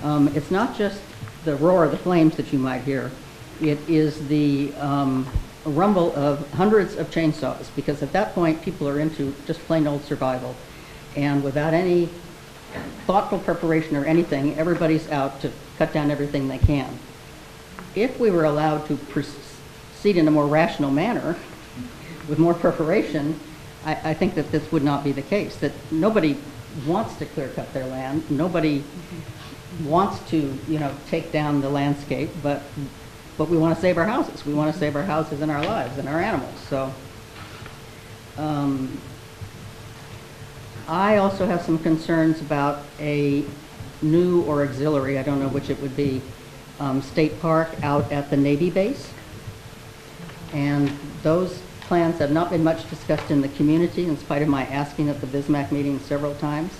It's not just the roar of the flames that you might hear. It is the rumble of hundreds of chainsaws, because at that point people are into just plain old survival, and without any thoughtful preparation or anything, everybody's out to cut down everything they can. If we were allowed to proceed in a more rational manner with more preparation, I think that this would not be the case, that nobody wants to clear cut their land, nobody wants to, take down the landscape, but we want to save our houses. We want to save our houses and our lives and our animals. So I also have some concerns about a new or auxiliary, I don't know which it would be, state park out at the Navy base. And those plans have not been much discussed in the community, in spite of my asking at the BISMAC meeting several times.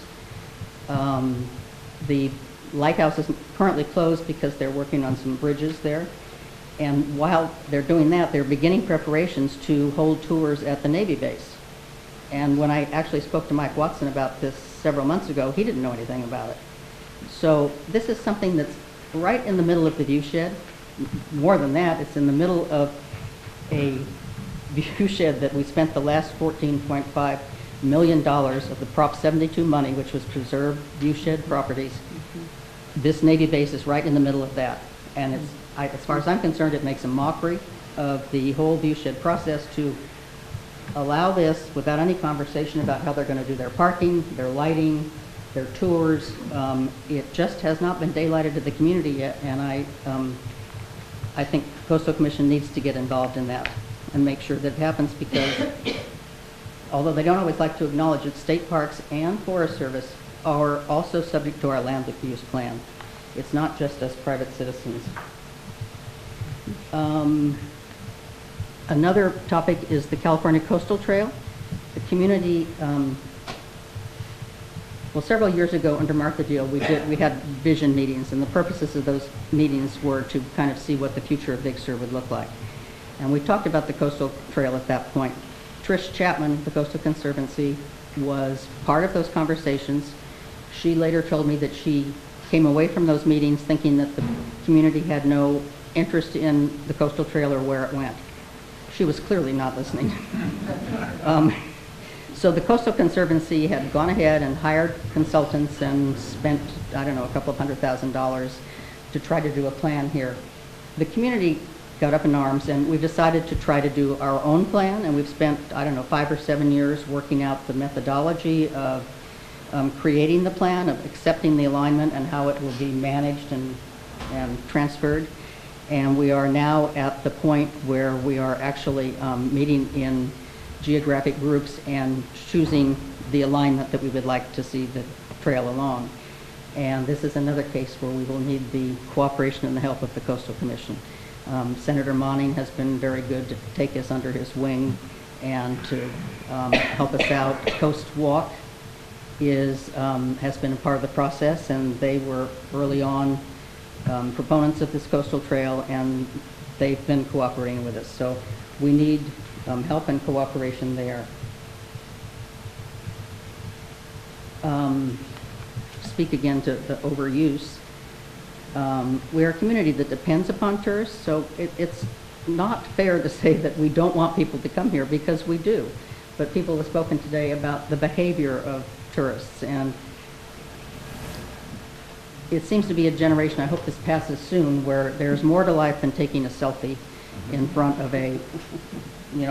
The lighthouse is currently closed because they're working on some bridges there. And while they're doing that, they're beginning preparations to hold tours at the Navy base. And when I actually spoke to Mike Watson about this several months ago, he didn't know anything about it. So this is something that's right in the middle of the viewshed. More than that, it's in the middle of a viewshed that we spent the last $14.5 million of the Prop 72 money, which was preserved viewshed properties. This Navy base is right in the middle of that. And it's, as far as I'm concerned, it makes a mockery of the whole viewshed process to allow this without any conversation about how they're going to do their parking, their lighting, their tours. It just has not been daylighted to the community yet, and I think Coastal Commission needs to get involved in that and make sure that it happens, because although they don't always like to acknowledge it, state parks and Forest Service are also subject to our land use plan. It's not just us private citizens. Another topic is the California Coastal Trail. The community, well, several years ago under Martha Deal, we had vision meetings, and the purposes of those meetings were to kind of see what the future of Big Sur would look like. And we talked about the Coastal Trail at that point. Trish Chapman, the Coastal Conservancy, was part of those conversations. She later told me that she came away from those meetings thinking that the community had no interest in the Coastal Trail or where it went. She was clearly not listening. So the Coastal Conservancy had gone ahead and hired consultants and spent, I don't know, a couple of $100,000 to try to do a plan here. The community got up in arms, and we've decided to try to do our own plan, and we've spent, I don't know, 5 or 7 years working out the methodology of creating the plan, of accepting the alignment and how it will be managed and transferred. And we are now at the point where we are actually meeting in geographic groups and choosing the alignment that we would like to see the trail along. And this is another case where we will need the cooperation and the help of the Coastal Commission. Senator Monning has been very good to take us under his wing and to help us out. Coast Walk has been a part of the process, and they were early on proponents of this coastal trail, and they've been cooperating with us. So we need help and cooperation there. Speak again to the overuse. We're a community that depends upon tourists, so it's not fair to say that we don't want people to come here, because we do. But people have spoken today about the behavior of tourists, and it seems to be a generation, I hope this passes soon, where there's more to life than taking a selfie in front of a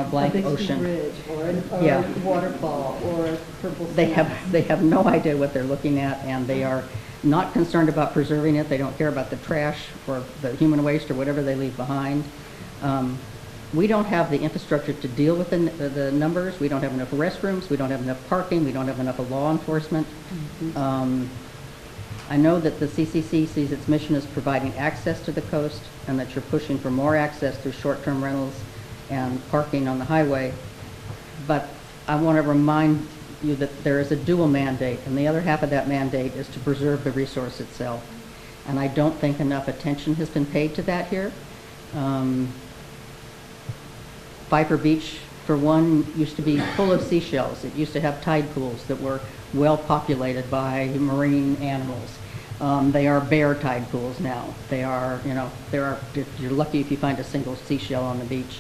blank ocean. Bridge or Yeah. a waterfall or a purple They sand. have no idea what they're looking at, and they are not concerned about preserving it. They don't care about the trash or the human waste or whatever they leave behind. We don't have the infrastructure to deal with the numbers. We don't have enough restrooms. We don't have enough parking. We don't have enough of law enforcement. I know that the CCC sees its mission as providing access to the coast, and that you're pushing for more access through short-term rentals and parking on the highway. But I want to remind you that there is a dual mandate, and the other half of that mandate is to preserve the resource itself. And I don't think enough attention has been paid to that here. Viper Beach, for one, used to be full of seashells. It used to have tide pools that were well populated by marine animals. They are bare tide pools now. They are, you're lucky if you find a single seashell on the beach.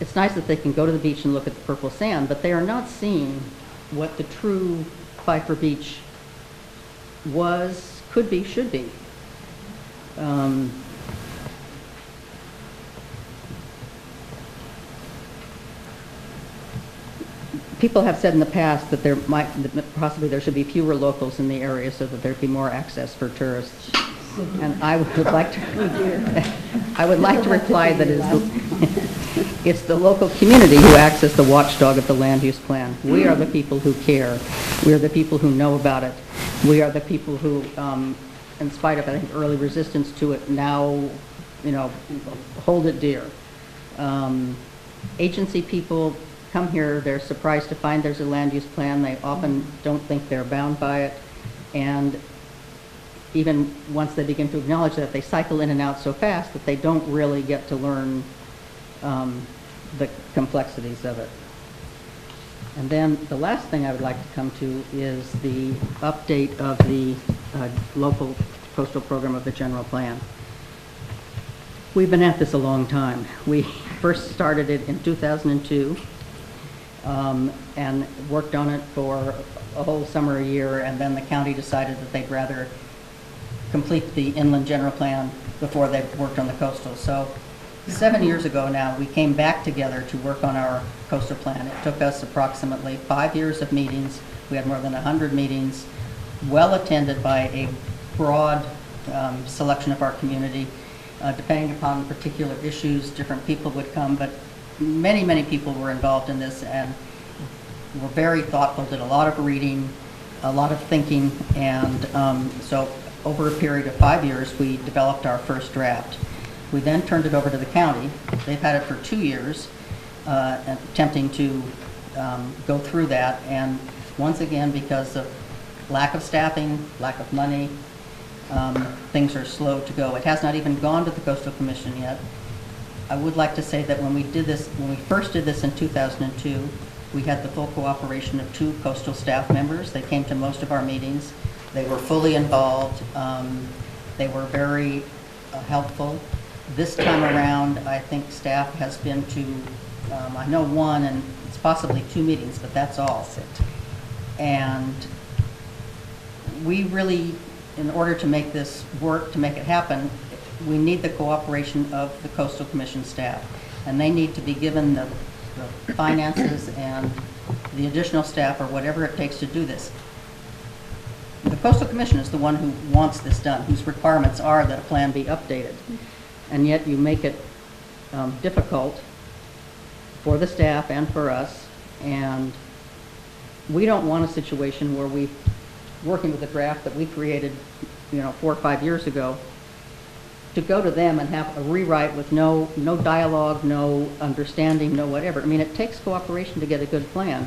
It's nice that they can go to the beach and look at the purple sand, but they are not seeing what the true Viper Beach was, could be, should be. People have said in the past that possibly there should be fewer locals in the area so that there'd be more access for tourists. And I would like to reply that it's the local community who acts as the watchdog of the land use plan. We are the people who care. We are the people who know about it. We are the people who, in spite of, I think, early resistance to it, now, hold it dear. Agency people come here, they're surprised to find there's a land use plan. They often don't think they're bound by it. And even once they begin to acknowledge that, they cycle in and out so fast that they don't really get to learn the complexities of it. And then the last thing I would like to come to is the update of the local coastal program of the general plan. We've been at this a long time. We first started it in 2002 and worked on it for a whole summer, a year, and then the county decided that they'd rather complete the inland general plan before they worked on the coastal. So 7 years ago now, we came back together to work on our coastal plan. It took us approximately 5 years of meetings. We had more than 100 meetings, well attended by a broad selection of our community. Depending upon particular issues, different people would come, but many, many people were involved in this and were very thoughtful, did a lot of reading, a lot of thinking, and so over a period of 5 years, we developed our first draft. We then turned it over to the county. They've had it for 2 years, attempting to go through that, and once again, because of lack of staffing, lack of money, things are slow to go. It has not even gone to the Coastal Commission yet. I would like to say that when we first did this in 2002, we had the full cooperation of 2 coastal staff members. They came to most of our meetings. They were fully involved. They were very helpful. This time around, I think staff has been to, I know 1 and it's possibly 2 meetings, but that's all. And we really, in order to make this work, to make it happen, we need the cooperation of the Coastal Commission staff. And they need to be given the finances and the additional staff or whatever it takes to do this. The Coastal Commission is the one who wants this done, whose requirements are that a plan be updated. And yet you make it difficult for the staff and for us. And we don't want a situation where we, working with a draft that we created, 4 or 5 years ago, to go to them and have a rewrite with no dialogue, no understanding, no whatever. I mean, it takes cooperation to get a good plan.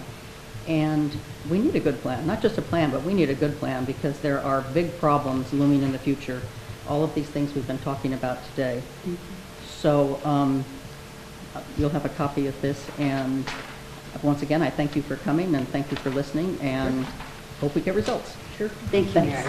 And we need a good plan, not just a plan, but we need a good plan because there are big problems looming in the future. All of these things we've been talking about today. So you'll have a copy of this. And once again, I thank you for coming and thank you for listening and hope we get results. Sure. Thank you, Mary.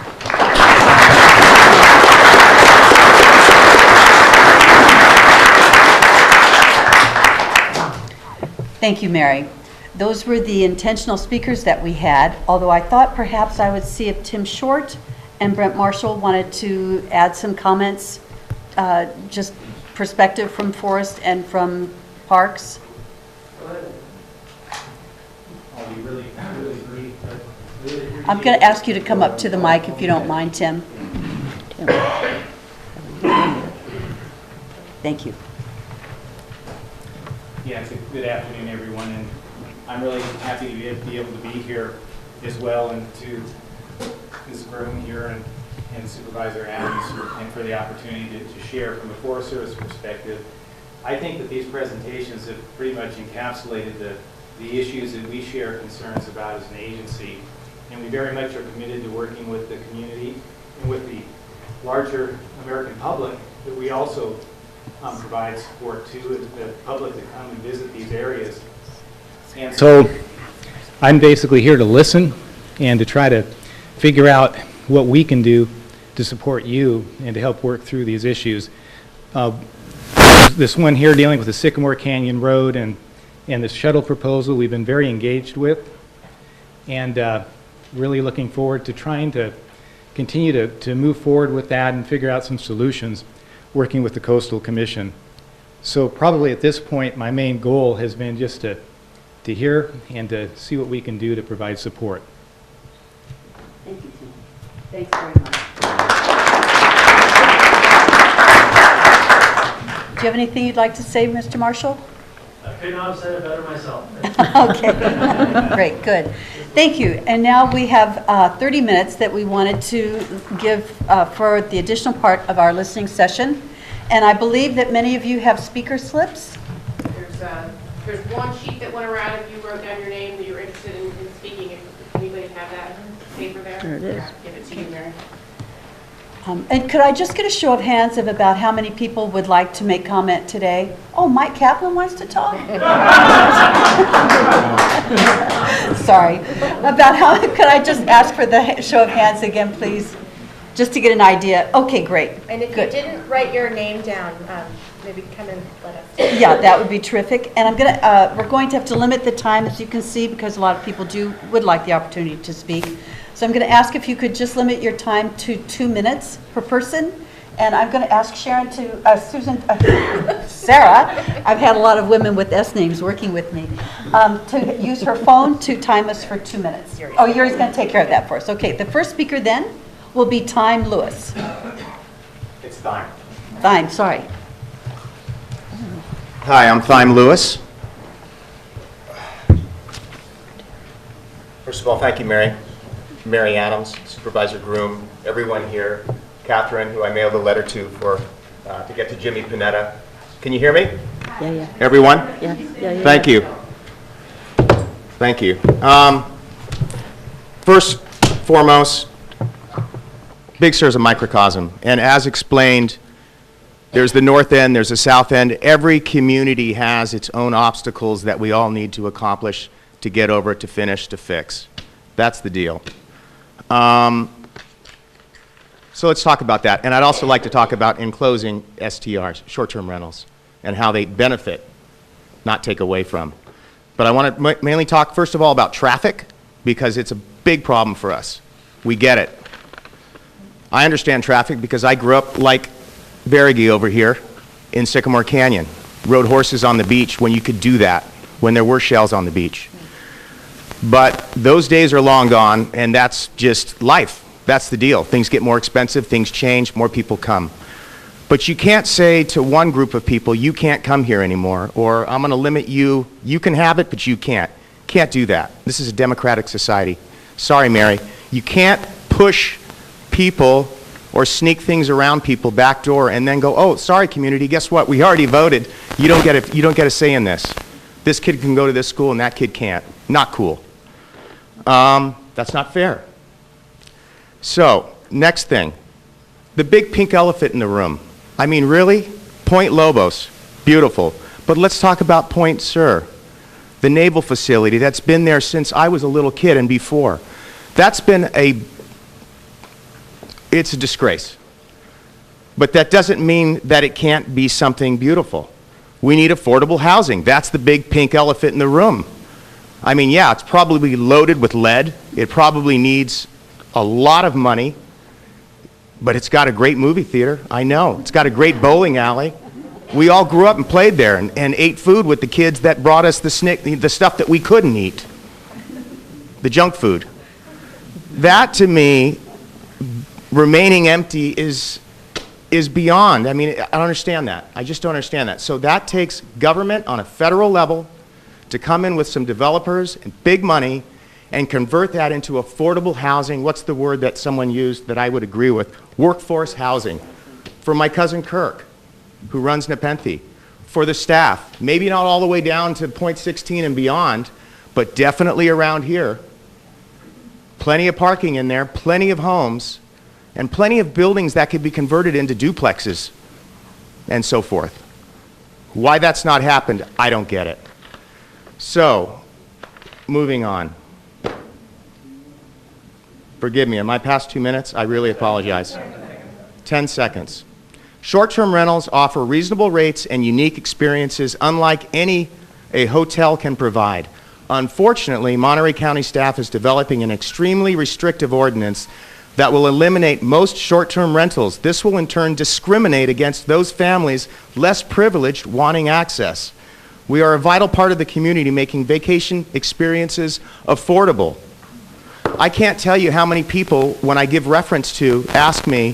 Thank you, Mary. Those were the intentional speakers that we had, although I thought perhaps I would see if Tim Short and Brent Marshall wanted to add some comments, just perspective from Forest and from Parks. I'll be really brief. I'm going to ask you to come up to the mic if you don't mind, Tim. Thank you. Yeah, it's a good afternoon, everyone, and I'm really happy to be able to be here as well, and to Ms. Groom here and Supervisor Adams, and for the opportunity to share from a Forest Service perspective. I think that these presentations have pretty much encapsulated the issues that we share concerns about as an agency, and we very much are committed to working with the community and with the larger American public that we also provide support to the public to come and visit these areas. And so I'm basically here to listen and to try to figure out what we can do to support you and to help work through these issues. This one here dealing with the Sycamore Canyon Road and the shuttle proposal we've been very engaged with, and really looking forward to trying to continue to move forward with that and figure out some solutions working with the Coastal Commission. So probably at this point my main goal has been just to hear and to see what we can do to provide support. Thank you, Tim. Thanks very much. Do you have anything you'd like to say, Mr. Marshall? I could not have said it better myself. Okay, great, good. Thank you. And now we have 30 minutes that we wanted to give for the additional part of our listening session. And I believe that many of you have speaker slips. There's one sheet that went around if you wrote down your name that you're interested in speaking. If anybody have that paper there? There it is. Give it to you, Mary. And could I just get a show of hands of about how many people would like to make comment today? Oh, Mike Kaplan wants to talk? Sorry. About how, could I just ask for the show of hands again, please? Just to get an idea. Okay, great. And if Good. you didn't write your name down, maybe come and let us. Yeah, that would be terrific. And we're going to have to limit the time, as you can see, because a lot of people would like the opportunity to speak. So I'm going to ask if you could just limit your time to 2 minutes per person, And I'm going to ask Sharon to, Sarah, I've had a lot of women with S names working with me, to use her phone to time us for 2 minutes. Oh, Yuri's going to take care of that for us. Okay, the first speaker then will be Thyme Lewis. It's Thyme. Thyme, sorry. Hi, I'm Thyme Lewis. First of all, thank you, Mary Adams, Supervisor Groom, everyone here, Catherine, who I mailed a letter to to get to Jimmy Panetta. Can you hear me? Yeah. Everyone? Yeah. Thank you. Thank you. First, foremost, Big Sur is a microcosm, and as explained, there's the north end, there's the south end. Every community has its own obstacles that we all need to accomplish, to get over, to finish, to fix. That's the deal. So let's talk about that. And I'd also like to talk about, in closing, STRs, short-term rentals, and how they benefit, not take away from. But I want to mainly talk, first of all, about traffic, because it's a big problem for us. We get it. I understand traffic because I grew up like Verigee over here in Sycamore Canyon. Rode horses on the beach when you could do that, when there were shells on the beach. But those days are long gone, and that's just life. That's the deal. Things get more expensive, things change, more people come. But you can't say to one group of people, you can't come here anymore, or I'm going to limit you. You can have it, but you can't. Can't do that. This is a democratic society. Sorry, Mary. You can't push people or sneak things around people back door and then go, oh, sorry, community, guess what? We already voted. You don't get a say in this. This kid can go to this school and that kid can't. Not cool. That's not fair. So, next thing, the big pink elephant in the room. I mean, really? Point Lobos, beautiful. But let's talk about Point Sur, the naval facility that's been there since I was a little kid and before. That's been it's a disgrace. But that doesn't mean that it can't be something beautiful. We need affordable housing. That's the big pink elephant in the room. I mean, yeah, it's probably loaded with lead. It probably needs a lot of money, but it's got a great movie theater. I know. It's got a great bowling alley. We all grew up and played there and ate food with the kids that brought us the stuff that we couldn't eat, the junk food. That, to me, remaining empty is beyond. I mean, I don't understand that. I just don't understand that. So that takes government on a federal level to come in with some developers and big money and convert that into affordable housing. What's the word that someone used that I would agree with? Workforce housing. For my cousin Kirk, who runs Nepenthe. For the staff, maybe not all the way down to Point 16 and beyond, but definitely around here. Plenty of parking in there, plenty of homes, and plenty of buildings that could be converted into duplexes and so forth. Why that's not happened, I don't get it. So, moving on. Forgive me, am I past 2 minutes? I really apologize. 10 seconds. Short-term rentals offer reasonable rates and unique experiences unlike any a hotel can provide. Unfortunately, Monterey County staff is developing an extremely restrictive ordinance that will eliminate most short-term rentals. This will in turn discriminate against those families less privileged wanting access. We are a vital part of the community making vacation experiences affordable. I can't tell you how many people, when I give reference to, ask me,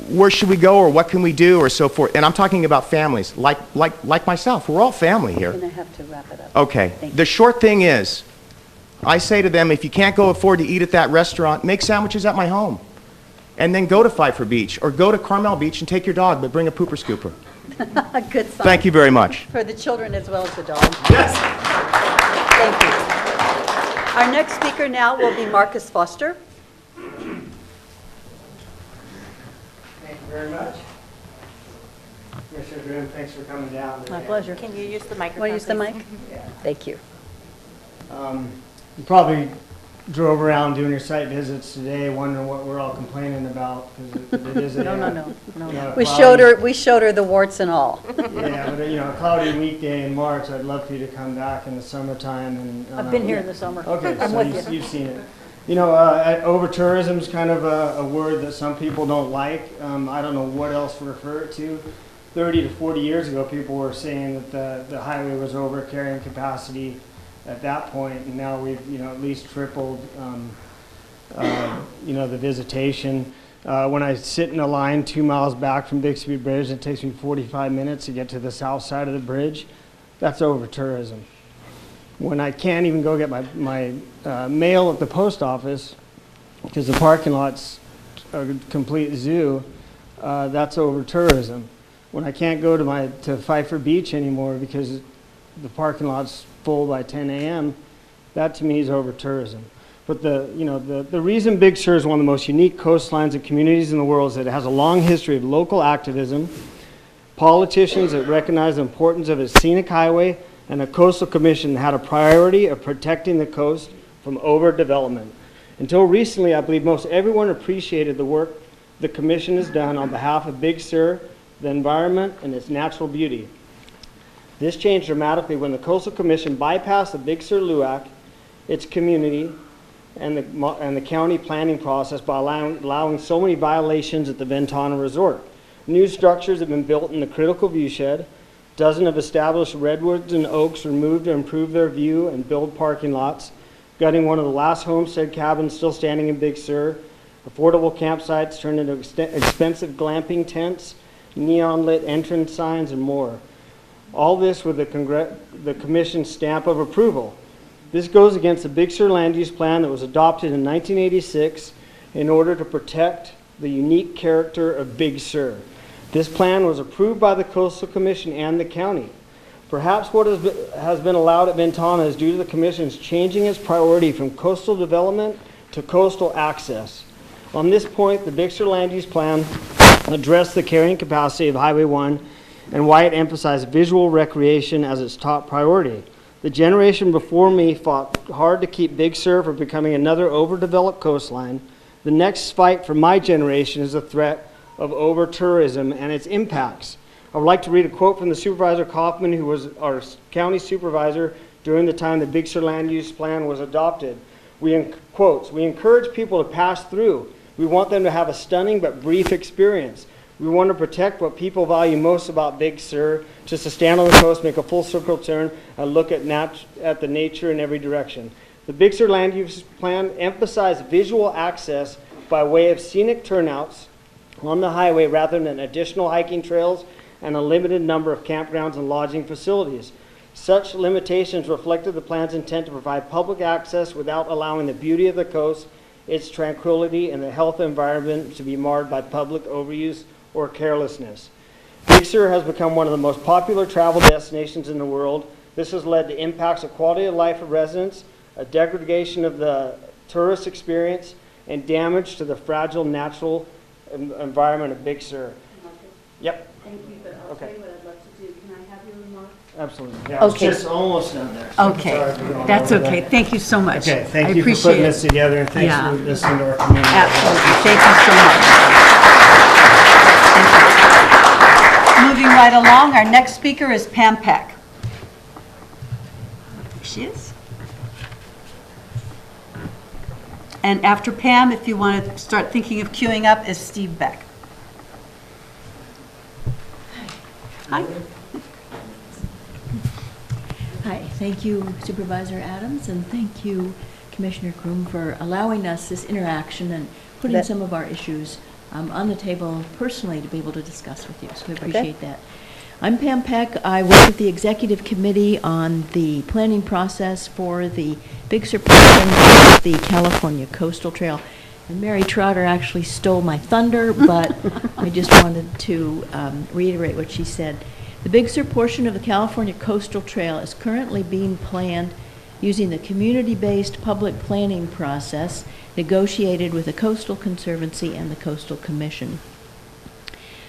where should we go or what can we do or so forth. And I'm talking about families, like myself. We're all family here. We're going to have to wrap it up. Okay. The short thing is, I say to them, if you can't go afford to eat at that restaurant, make sandwiches at my home. And then go to Pfeiffer Beach or go to Carmel Beach and take your dog, but bring a pooper scooper. Good sign. Thank you very much. For the children as well as the dog. Yes. Thank you. Our next speaker now will be Marcus Foster. Thank you very much. Commissioner Groom, thanks for coming down. My pleasure. Can you use the microphone? Want to use the please? mic? Yeah. Thank you. You probably drove around doing your site visits today, wondering what we're all complaining about, because it is a No. you know, We cloudy- showed her the warts and all. Yeah, but a cloudy weekday in March. I'd love for you to come back in the summertime and. I've been here in the summer. Okay, I'm so with you. you've seen it. You know, over-tourism is kind of a word that some people don't like. I don't know what else to refer it to. 30 to 40 years ago, people were saying that the highway was over carrying capacity at that point, and now we've, you know, at least tripled, you know, the visitation. When I sit in a line 2 miles back from Big Sur Bridge, it takes me 45 minutes to get to the south side of the bridge. That's over-tourism. When I can't even go get my mail at the post office because the parking lot's a complete zoo, that's over-tourism. When I can't go to Pfeiffer Beach anymore because the parking lot's full by 10 a.m., that to me is over-tourism. But the reason Big Sur is one of the most unique coastlines and communities in the world is that it has a long history of local activism, politicians that recognize the importance of its scenic highway, and a coastal commission that had a priority of protecting the coast from overdevelopment. Until recently, I believe most everyone appreciated the work the commission has done on behalf of Big Sur, the environment, and its natural beauty. This changed dramatically when the Coastal Commission bypassed the Big Sur LUAC, its community, and the county planning process by allowing so many violations at the Ventana Resort. New structures have been built in the critical viewshed. Dozens of established redwoods and oaks removed to improve their view and build parking lots, gutting one of the last homestead cabins still standing in Big Sur. Affordable campsites turned into expensive glamping tents, neon-lit entrance signs, and more. All this with the Commission's stamp of approval. This goes against the Big Sur land use plan that was adopted in 1986 in order to protect the unique character of Big Sur. This plan was approved by the Coastal Commission and the county. Perhaps what has been allowed at Ventana is due to the Commission's changing its priority from coastal development to coastal access. On this point, the Big Sur land use plan addressed the carrying capacity of Highway 1 and why it emphasized visual recreation as its top priority. The generation before me fought hard to keep Big Sur from becoming another overdeveloped coastline. The next fight for my generation is the threat of over-tourism and its impacts. I would like to read a quote from the Supervisor Kaufman, who was our county supervisor during the time the Big Sur land use plan was adopted. Quotes, "We encourage people to pass through. We want them to have a stunning but brief experience. We want to protect what people value most about Big Sur, just to stand on the coast, make a full circle turn, and look at the nature in every direction." The Big Sur land use plan emphasized visual access by way of scenic turnouts on the highway rather than additional hiking trails and a limited number of campgrounds and lodging facilities. Such limitations reflected the plan's intent to provide public access without allowing the beauty of the coast, its tranquility, and the health environment to be marred by public overuse or carelessness. Big Sur has become one of the most popular travel destinations in the world. This has led to impacts of quality of life of residents, a degradation of the tourist experience, and damage to the fragile natural environment of Big Sur. Yep. Thank you, but I'll tell you what I'd love to do. Can I have your remarks? Absolutely. Yeah, I was just almost done there. Okay, that's okay. Thank you so much. Okay, thank I you for appreciate putting it. this together, and thanks Yeah. for listening to our community. Absolutely. Thank you so much. Thank you. Moving right along, our next speaker is Pam Peck. There she is. And after Pam, if you want to start thinking of queuing up, is Steve Beck. Hi. Hi, thank you Supervisor Adams, and thank you Commissioner Groom for allowing us this interaction and putting some of our issues on the table personally to be able to discuss with you, so we appreciate that. I'm Pam Peck. I work with the Executive Committee on the planning process for the Big Sur portion of the California Coastal Trail. And Mary Trotter actually stole my thunder, but I just wanted to reiterate what she said. The Big Sur portion of the California Coastal Trail is currently being planned using the community-based public planning process negotiated with the Coastal Conservancy and the Coastal Commission.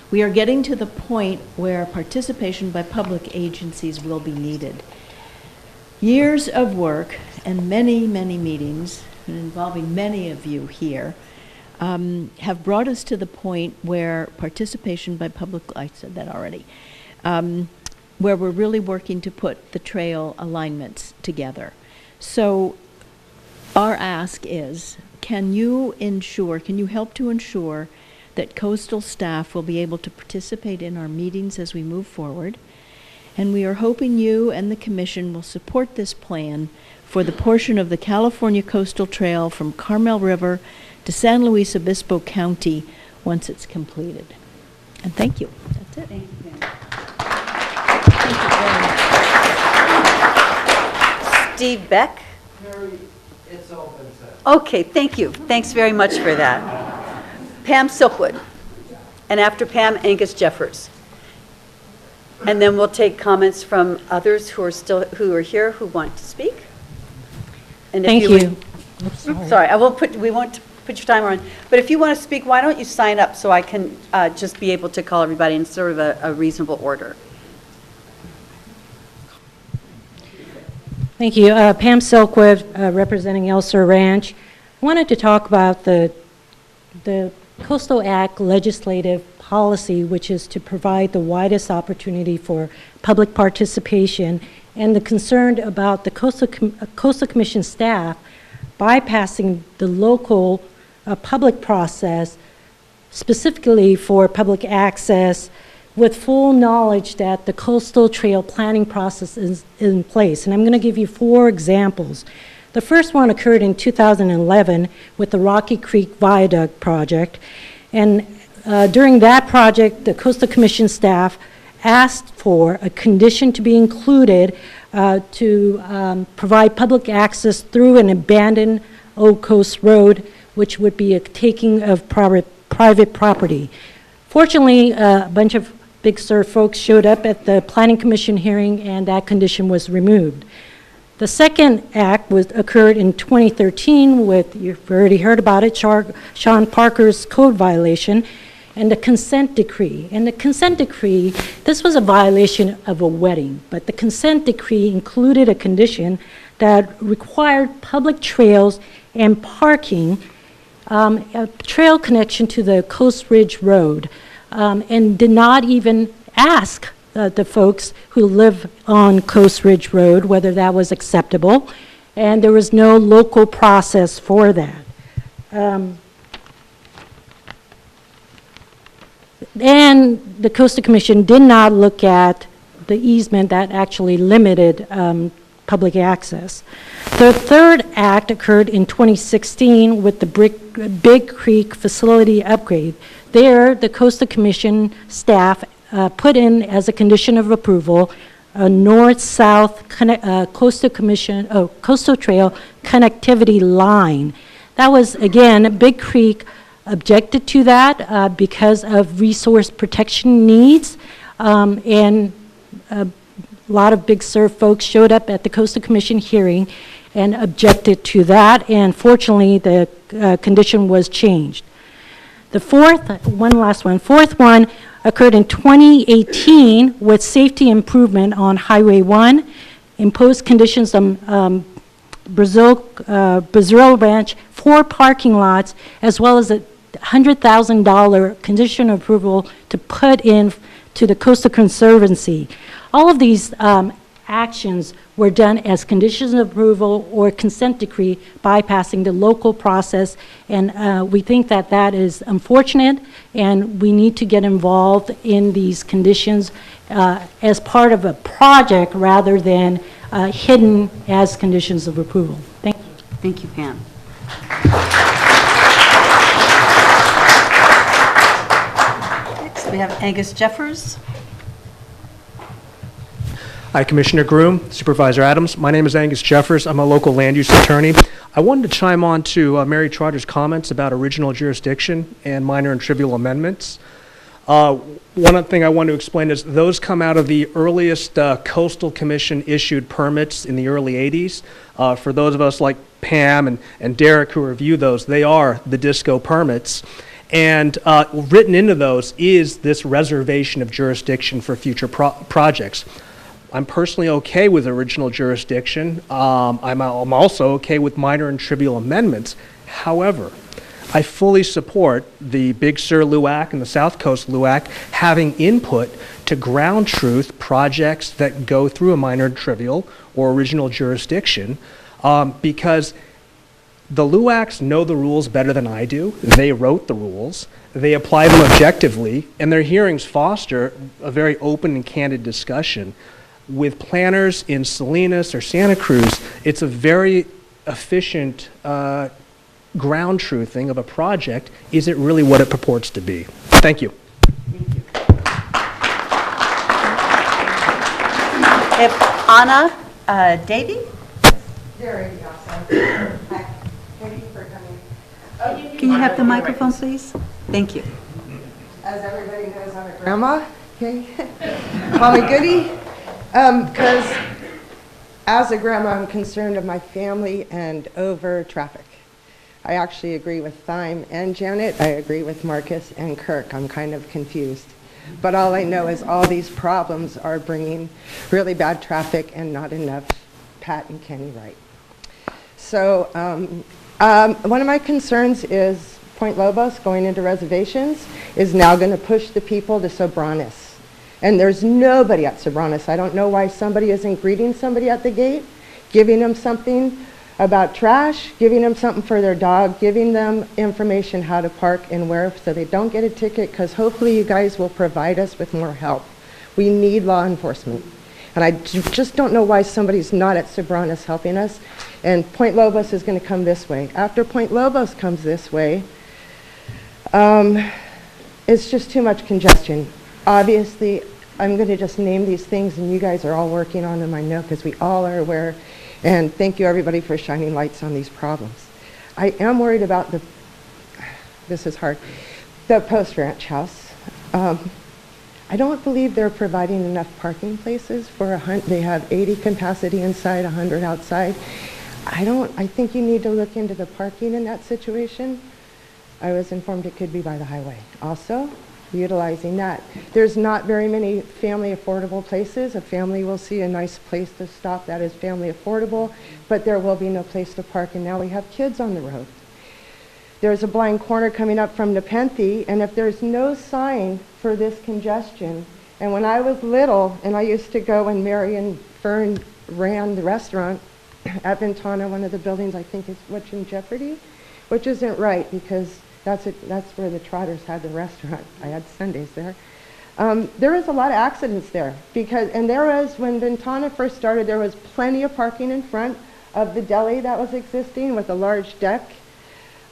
We are getting to the point where participation by public agencies will be needed. Years of work and many, many meetings, involving many of you here, have brought us to the point where participation by public, I said that already, where we're really working to put the trail alignments together. So our ask is, can you help to ensure that coastal staff will be able to participate in our meetings as we move forward? And we are hoping you and the commission will support this plan for the portion of the California Coastal Trail from Carmel River to San Luis Obispo County once it's completed. And thank you. That's it. Thank you, Pam. Steve Beck? It's open, sir. Okay, thank you. Thanks very much for that. Pam Silkwood. And after Pam, Angus Jeffers. And then we'll take comments from others who are here who want to speak. And if Thank you. Sorry, we won't put your timer on. But if you want to speak, why don't you sign up so I can just be able to call everybody in sort of a reasonable order. Thank you. Pam Silkwood, representing El Sur Ranch. I wanted to talk about the Coastal Act legislative policy, which is to provide the widest opportunity for public participation, and the concern about the Coastal Commission staff bypassing the local public process, specifically for public access, with full knowledge that the coastal trail planning process is in place. And I'm going to give you 4 examples. The first one occurred in 2011 with the Rocky Creek Viaduct project. And during that project, the Coastal Commission staff asked for a condition to be included to provide public access through an abandoned Old Coast Road, which would be a taking of private property. Fortunately, a bunch of Big Sur folks showed up at the Planning Commission hearing, and that condition was removed. The second act occurred in 2013 with, you've already heard about it, Sean Parker's code violation and the consent decree. And the consent decree, this was a violation of a wedding, but the consent decree included a condition that required public trails and parking, a trail connection to the Coast Ridge Road, and did not even ask the folks who live on Coast Ridge Road whether that was acceptable, and there was no local process for that. And the Coastal Commission did not look at the easement that actually limited public access. The third act occurred in 2016 with the Big Creek facility upgrade. There, the Coastal Commission staff put in as a condition of approval a north-south coastal trail connectivity line. That was, again, Big Creek objected to that because of resource protection needs, and a lot of Big Sur folks showed up at the Coastal Commission hearing and objected to that, and fortunately the condition was changed. The fourth one occurred in 2018 with safety improvement on Highway 1, imposed conditions on Brazil Ranch, 4 parking lots, as well as a $100,000 condition of approval to put in to the Coastal Conservancy. All of these actions were done as conditions of approval or consent decree, bypassing the local process, and we think that that is unfortunate, and we need to get involved in these conditions as part of a project rather than hidden as conditions of approval. Thank you. Thank you, Pam. Next, we have Angus Jeffers. Hi, Commissioner Groom, Supervisor Adams. My name is Angus Jeffers. I'm a local land use attorney. I wanted to chime on to Mary Trotter's comments about original jurisdiction and minor and trivial amendments. One thing I want to explain is those come out of the earliest Coastal Commission issued permits in the early 80s. For those of us like Pam and Derek who review those, they are the DISCO permits. And written into those is this reservation of jurisdiction for future projects. I'm personally okay with original jurisdiction. I'm also okay with minor and trivial amendments. However, I fully support the Big Sur LUAC and the South Coast LUAC having input to ground truth projects that go through a minor and trivial or original jurisdiction, because The LUACs know the rules better than I do. They wrote the rules. They apply them objectively, and their hearings foster a very open and candid discussion. With planners in Salinas or Santa Cruz, it's a very efficient ground truthing of a project. Is it really what it purports to be? Thank you. If Anna Davy? Very awesome. Thank you for coming. Can you have the microphone, please? Thank you. As everybody knows, I'm a grandma, okay? Call me Goody. Because as a grandma, I'm concerned of my family and over traffic. I actually agree with Thyme and Janet. I agree with Marcus and Kirk. I'm kind of confused. But all I know is all these problems are bringing really bad traffic and not enough Pat and Kenny right. So one of my concerns is Point Lobos going into reservations is now going to push the people to Sobranes. And there's nobody at Sobranes. I don't know why somebody isn't greeting somebody at the gate, giving them something about trash, giving them something for their dog, giving them information how to park and where so they don't get a ticket, because hopefully you guys will provide us with more help. We need law enforcement. And I just don't know why somebody's not at Sobranes helping us. And Point Lobos is going to come this way. After Point Lobos comes this way, it's just too much congestion. Obviously, I'm going to just name these things, and you guys are all working on them, I know, because we all are aware. And thank you, everybody, for shining lights on these problems. I am worried about this is hard, the Post Ranch House. I don't believe they're providing enough parking places for they have 80 capacity inside, 100 outside. I think you need to look into the parking in that situation. I was informed it could be by the highway. Also, utilizing that. There's not very many family affordable places. A family will see a nice place to stop that is family affordable, but there will be no place to park, and now we have kids on the road. There's a blind corner coming up from Nepenthe, and if there's no sign for this congestion, and when I was little, and I used to go when Mary and Fern ran the restaurant at Ventana, one of the buildings I think is what's in Jeopardy, which isn't right because that's where the Trotters had the restaurant. I had Sundays there. There was a lot of accidents there and there was, when Ventana first started, there was plenty of parking in front of the deli that was existing with a large deck.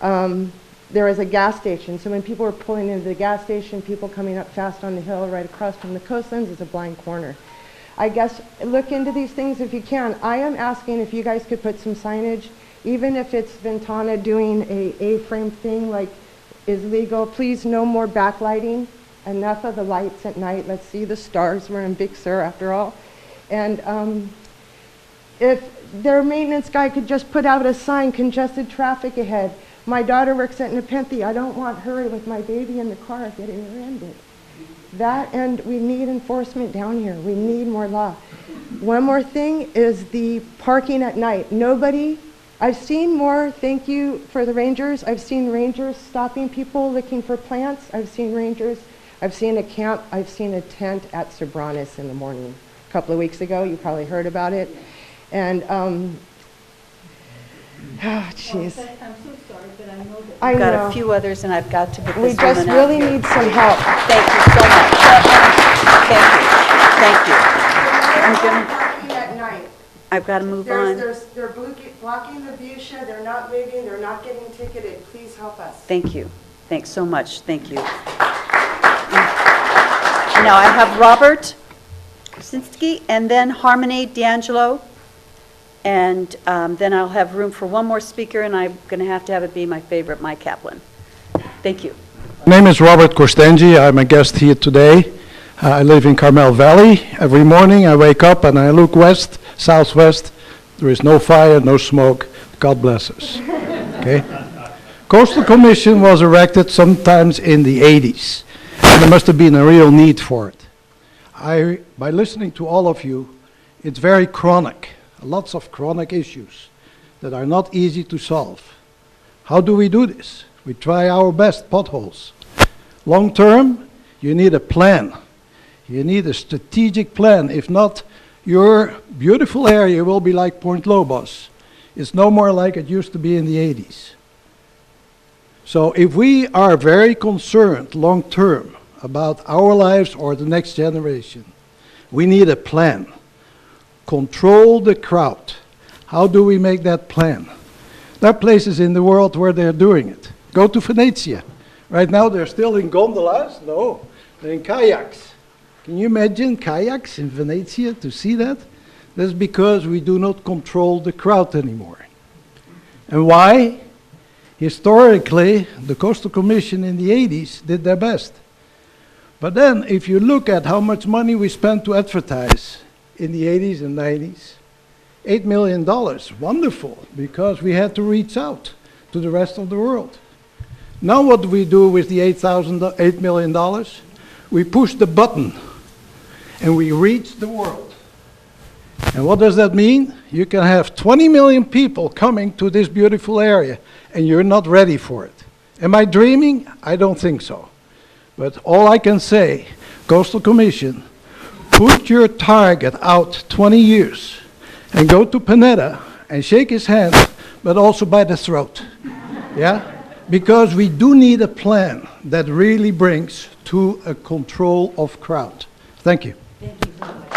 There was a gas station, so when people were pulling into the gas station, people coming up fast on the hill right across from the coastlands is a blind corner. I guess look into these things if you can. I am asking if you guys could put some signage, even if it's Ventana doing a A-frame thing like is legal. Please, no more backlighting. Enough of the lights at night. Let's see the stars. We're in Big Sur after all. And if their maintenance guy could just put out a sign, congested traffic ahead. My daughter works at Nepenthe. I don't want her with my baby in the car getting rear-ended. That, and we need enforcement down here. We need more law. One more thing is the parking at night. I've seen more, thank you for the rangers. I've seen rangers stopping people looking for plants. I've seen a camp, I've seen a tent at Sobranes in the morning. A couple of weeks ago, you probably heard about it. And, oh, jeez. I'm so sorry, but I know that I've got a few others, and I've got to get this We just woman really out. need some help. Thank you so much. Thank you. Parking at night. I've got to move on. They're blocking the view shed. They're not moving. They're not getting ticketed. Please help us. Thank you. Thanks so much. Thank you. Now I have Robert Krasinski and then Harmony D'Angelo. And then I'll have room for one more speaker, and I'm going to have it be my favorite, Mike Kaplan. Thank you. My name is Robert Kostenji. I'm a guest here today. I live in Carmel Valley. Every morning I wake up and I look west, southwest. There is no fire, no smoke. God bless us. Okay? Coastal Commission was erected sometimes in the 80s. And there must have been a real need for it. By listening to all of you, it's very chronic. Lots of chronic issues that are not easy to solve. How do we do this? We try our best, potholes. Long term, you need a plan. You need a strategic plan. If not, your beautiful area will be like Point Lobos. It's no more like it used to be in the 80s. So if we are very concerned long-term about our lives or the next generation, we need a plan. Control the crowd. How do we make that plan? There are places in the world where they're doing it. Go to Venezia. Right now they're still in gondolas? No, they're in kayaks. Can you imagine kayaks in Venezia to see that? That's because we do not control the crowd anymore. And why? Historically, the Coastal Commission in the 80s did their best. But then, if you look at how much money we spent to advertise in the 80s and 90s, $8 million, wonderful, because we had to reach out to the rest of the world. Now what do we do with the $8 million? We push the button, and we reach the world. And what does that mean? You can have 20 million people coming to this beautiful area, and you're not ready for it. Am I dreaming? I don't think so. But all I can say, Coastal Commission, put your target out 20 years and go to Panetta and shake his hand, but also by the throat. Yeah? Because we do need a plan that really brings to a control of crowd. Thank you. Thank you very much.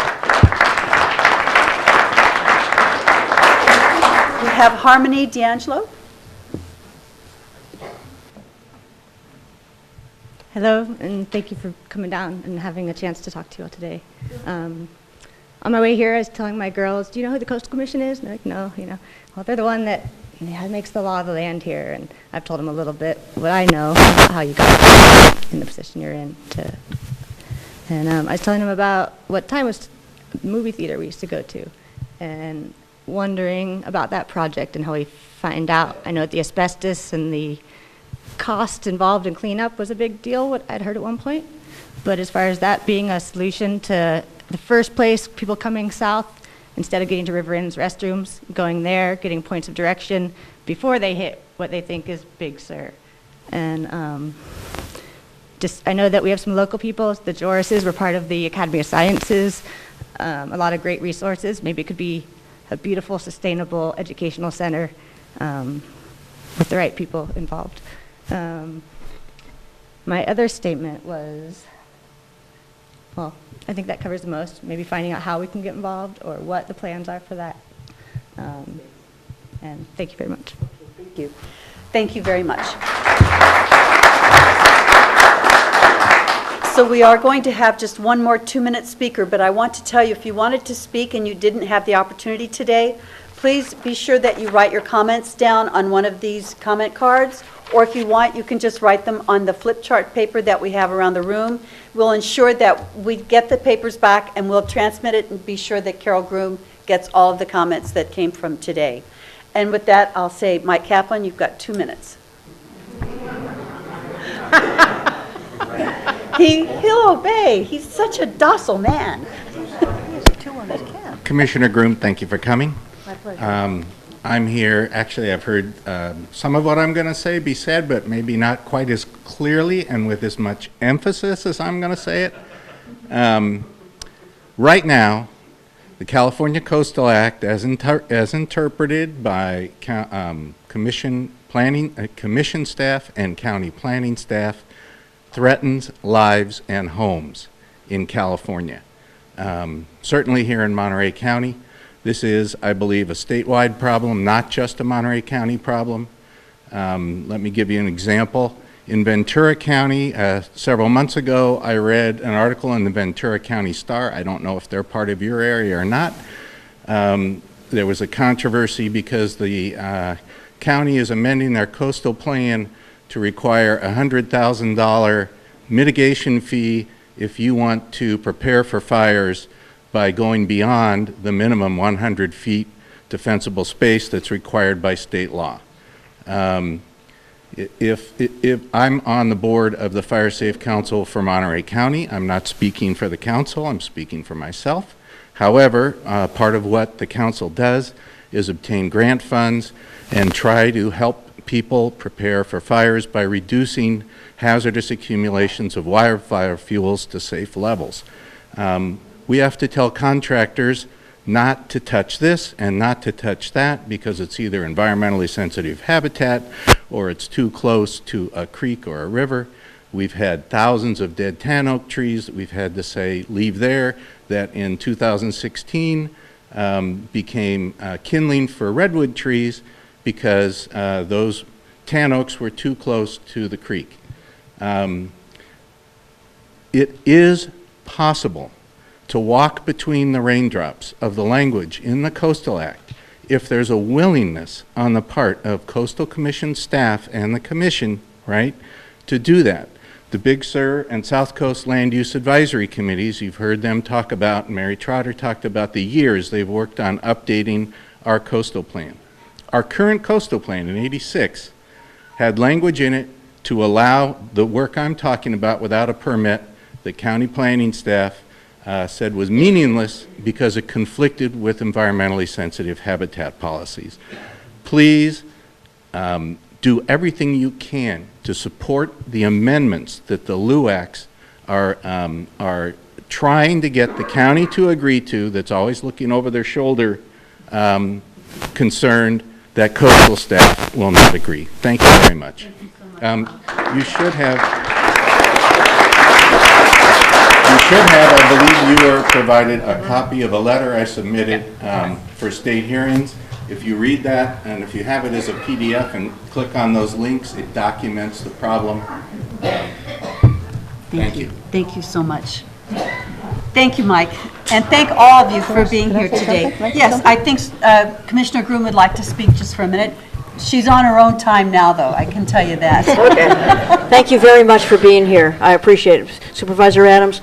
We have Harmony D'Angelo. Hello, and thank you for coming down and having a chance to talk to you all today. On my way here, I was telling my girls, do you know who the Coastal Commission is? And they're like, no, you know. Well, they're the one that makes the law of the land here, and I've told them a little bit what I know about how you got in the position you're in. And I was telling them about what time was movie theater we used to go to, and wondering about that project and how we find out. I know the asbestos and the cost involved in cleanup was a big deal, what I'd heard at one point. But as far as that being a solution to the first place, people coming south, instead of getting to River Inn's restrooms, going there, getting points of direction before they hit what they think is Big Sur. And I know that we have some local people, the Jorises were part of the Academy of Sciences, a lot of great resources. Maybe it could be a beautiful, sustainable educational center with the right people involved. My other statement was, well, I think that covers the most, maybe finding out how we can get involved or what the plans are for that. And thank you very much. Thank you. Thank you very much. So we are going to have just one more 2-minute speaker, but I want to tell you, if you wanted to speak and you didn't have the opportunity today, please be sure that you write your comments down on one of these comment cards, or if you want, you can just write them on the flip chart paper that we have around the room. We'll ensure that we get the papers back and we'll transmit it and be sure that Carole Groom gets all of the comments that came from today. And with that, I'll say, Mike Kaplan, you've got 2 minutes. He'll obey. He's such a docile man. Commissioner Groom, thank you for coming. My pleasure. I'm here, actually I've heard some of what I'm going to say be said, but maybe not quite as clearly and with as much emphasis as I'm going to say it. Right now, the California Coastal Act, as interpreted by commission staff and county planning staff, threatens lives and homes in California. Certainly here in Monterey County. This is, I believe, a statewide problem, not just a Monterey County problem. Let me give you an example. In Ventura County, several months ago, I read an article in the Ventura County Star. I don't know if they're part of your area or not. There was a controversy because the county is amending their coastal plan to require a $100,000 mitigation fee if you want to prepare for fires by going beyond the minimum 100 feet defensible space that's required by state law. If I'm on the board of the Fire Safe Council for Monterey County, I'm not speaking for the council, I'm speaking for myself. However, part of what the council does is obtain grant funds and try to help people prepare for fires by reducing hazardous accumulations of wildfire fuels to safe levels. We have to tell contractors not to touch this and not to touch that because it's either environmentally sensitive habitat or it's too close to a creek or a river. We've had thousands of dead tan oak trees that we've had to say leave there, that in 2016 became kindling for redwood trees because those tan oaks were too close to the creek. It is possible to walk between the raindrops of the language in the Coastal Act if there's a willingness on the part of Coastal Commission staff and the Commission, right, to do that. The Big Sur and South Coast Land Use Advisory Committees, you've heard them talk about, Mary Trotter talked about the years they've worked on updating our coastal plan. Our current coastal plan in '86 had language in it to allow the work I'm talking about without a permit that county planning staff said was meaningless because it conflicted with environmentally sensitive habitat policies. Please do everything you can to support the amendments that the LUACs are trying to get the county to agree to, that's always looking over their shoulder, concerned that coastal staff will not agree. Thank you very much. You should have, I believe you were provided a copy of a letter I submitted for state hearings. If you read that, and if you have it as a PDF and click on those links, it documents the problem. Thank you. Thank you so much. Thank you, Mike. And thank all of you for being here today. Yes, I think Commissioner Groom would like to speak just for a minute. She's on her own time now, though, I can tell you that. Okay. Thank you very much for being here. I appreciate it. Supervisor Adams,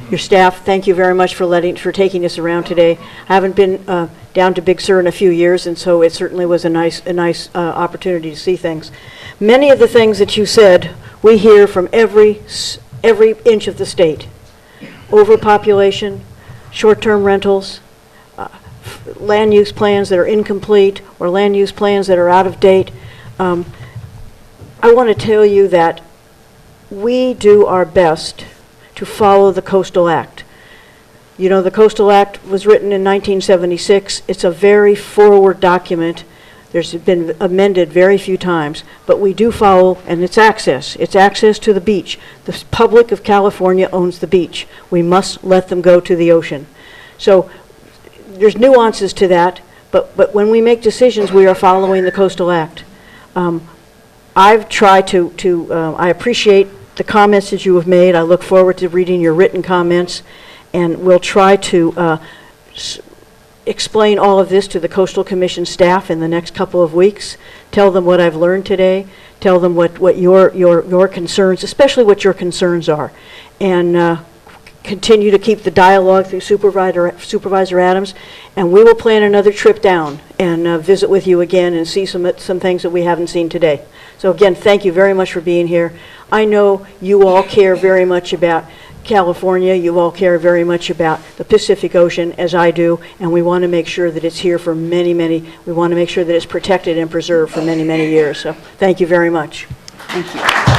your staff, thank you very much for taking us around today. I haven't been down to Big Sur in a few years, and so it certainly was a nice opportunity to see things. Many of the things that you said, we hear from every inch of the state. Overpopulation, short-term rentals, land use plans that are incomplete, or land use plans that are out of date. I want to tell you that we do our best to follow the Coastal Act. You know, the Coastal Act was written in 1976. It's a very forward document. There's been amended very few times, but we do follow, and it's access. It's access to the beach. The public of California owns the beach. We must let them go to the ocean. So there's nuances to that, but when we make decisions, we are following the Coastal Act. I've tried I appreciate the comments that you have made. I look forward to reading your written comments, and we'll try to explain all of this to the Coastal Commission staff in the next couple of weeks. Tell them what I've learned today. Tell them what your concerns, especially what your concerns are, and continue to keep the dialogue through Supervisor Adams, and we will plan another trip down and visit with you again and see some things that we haven't seen today. So again, thank you very much for being here. I know you all care very much about California. You all care very much about the Pacific Ocean, as I do, and we want to make sure that it's here for we want to make sure that it's protected and preserved for many, many years. So thank you very much. Thank you.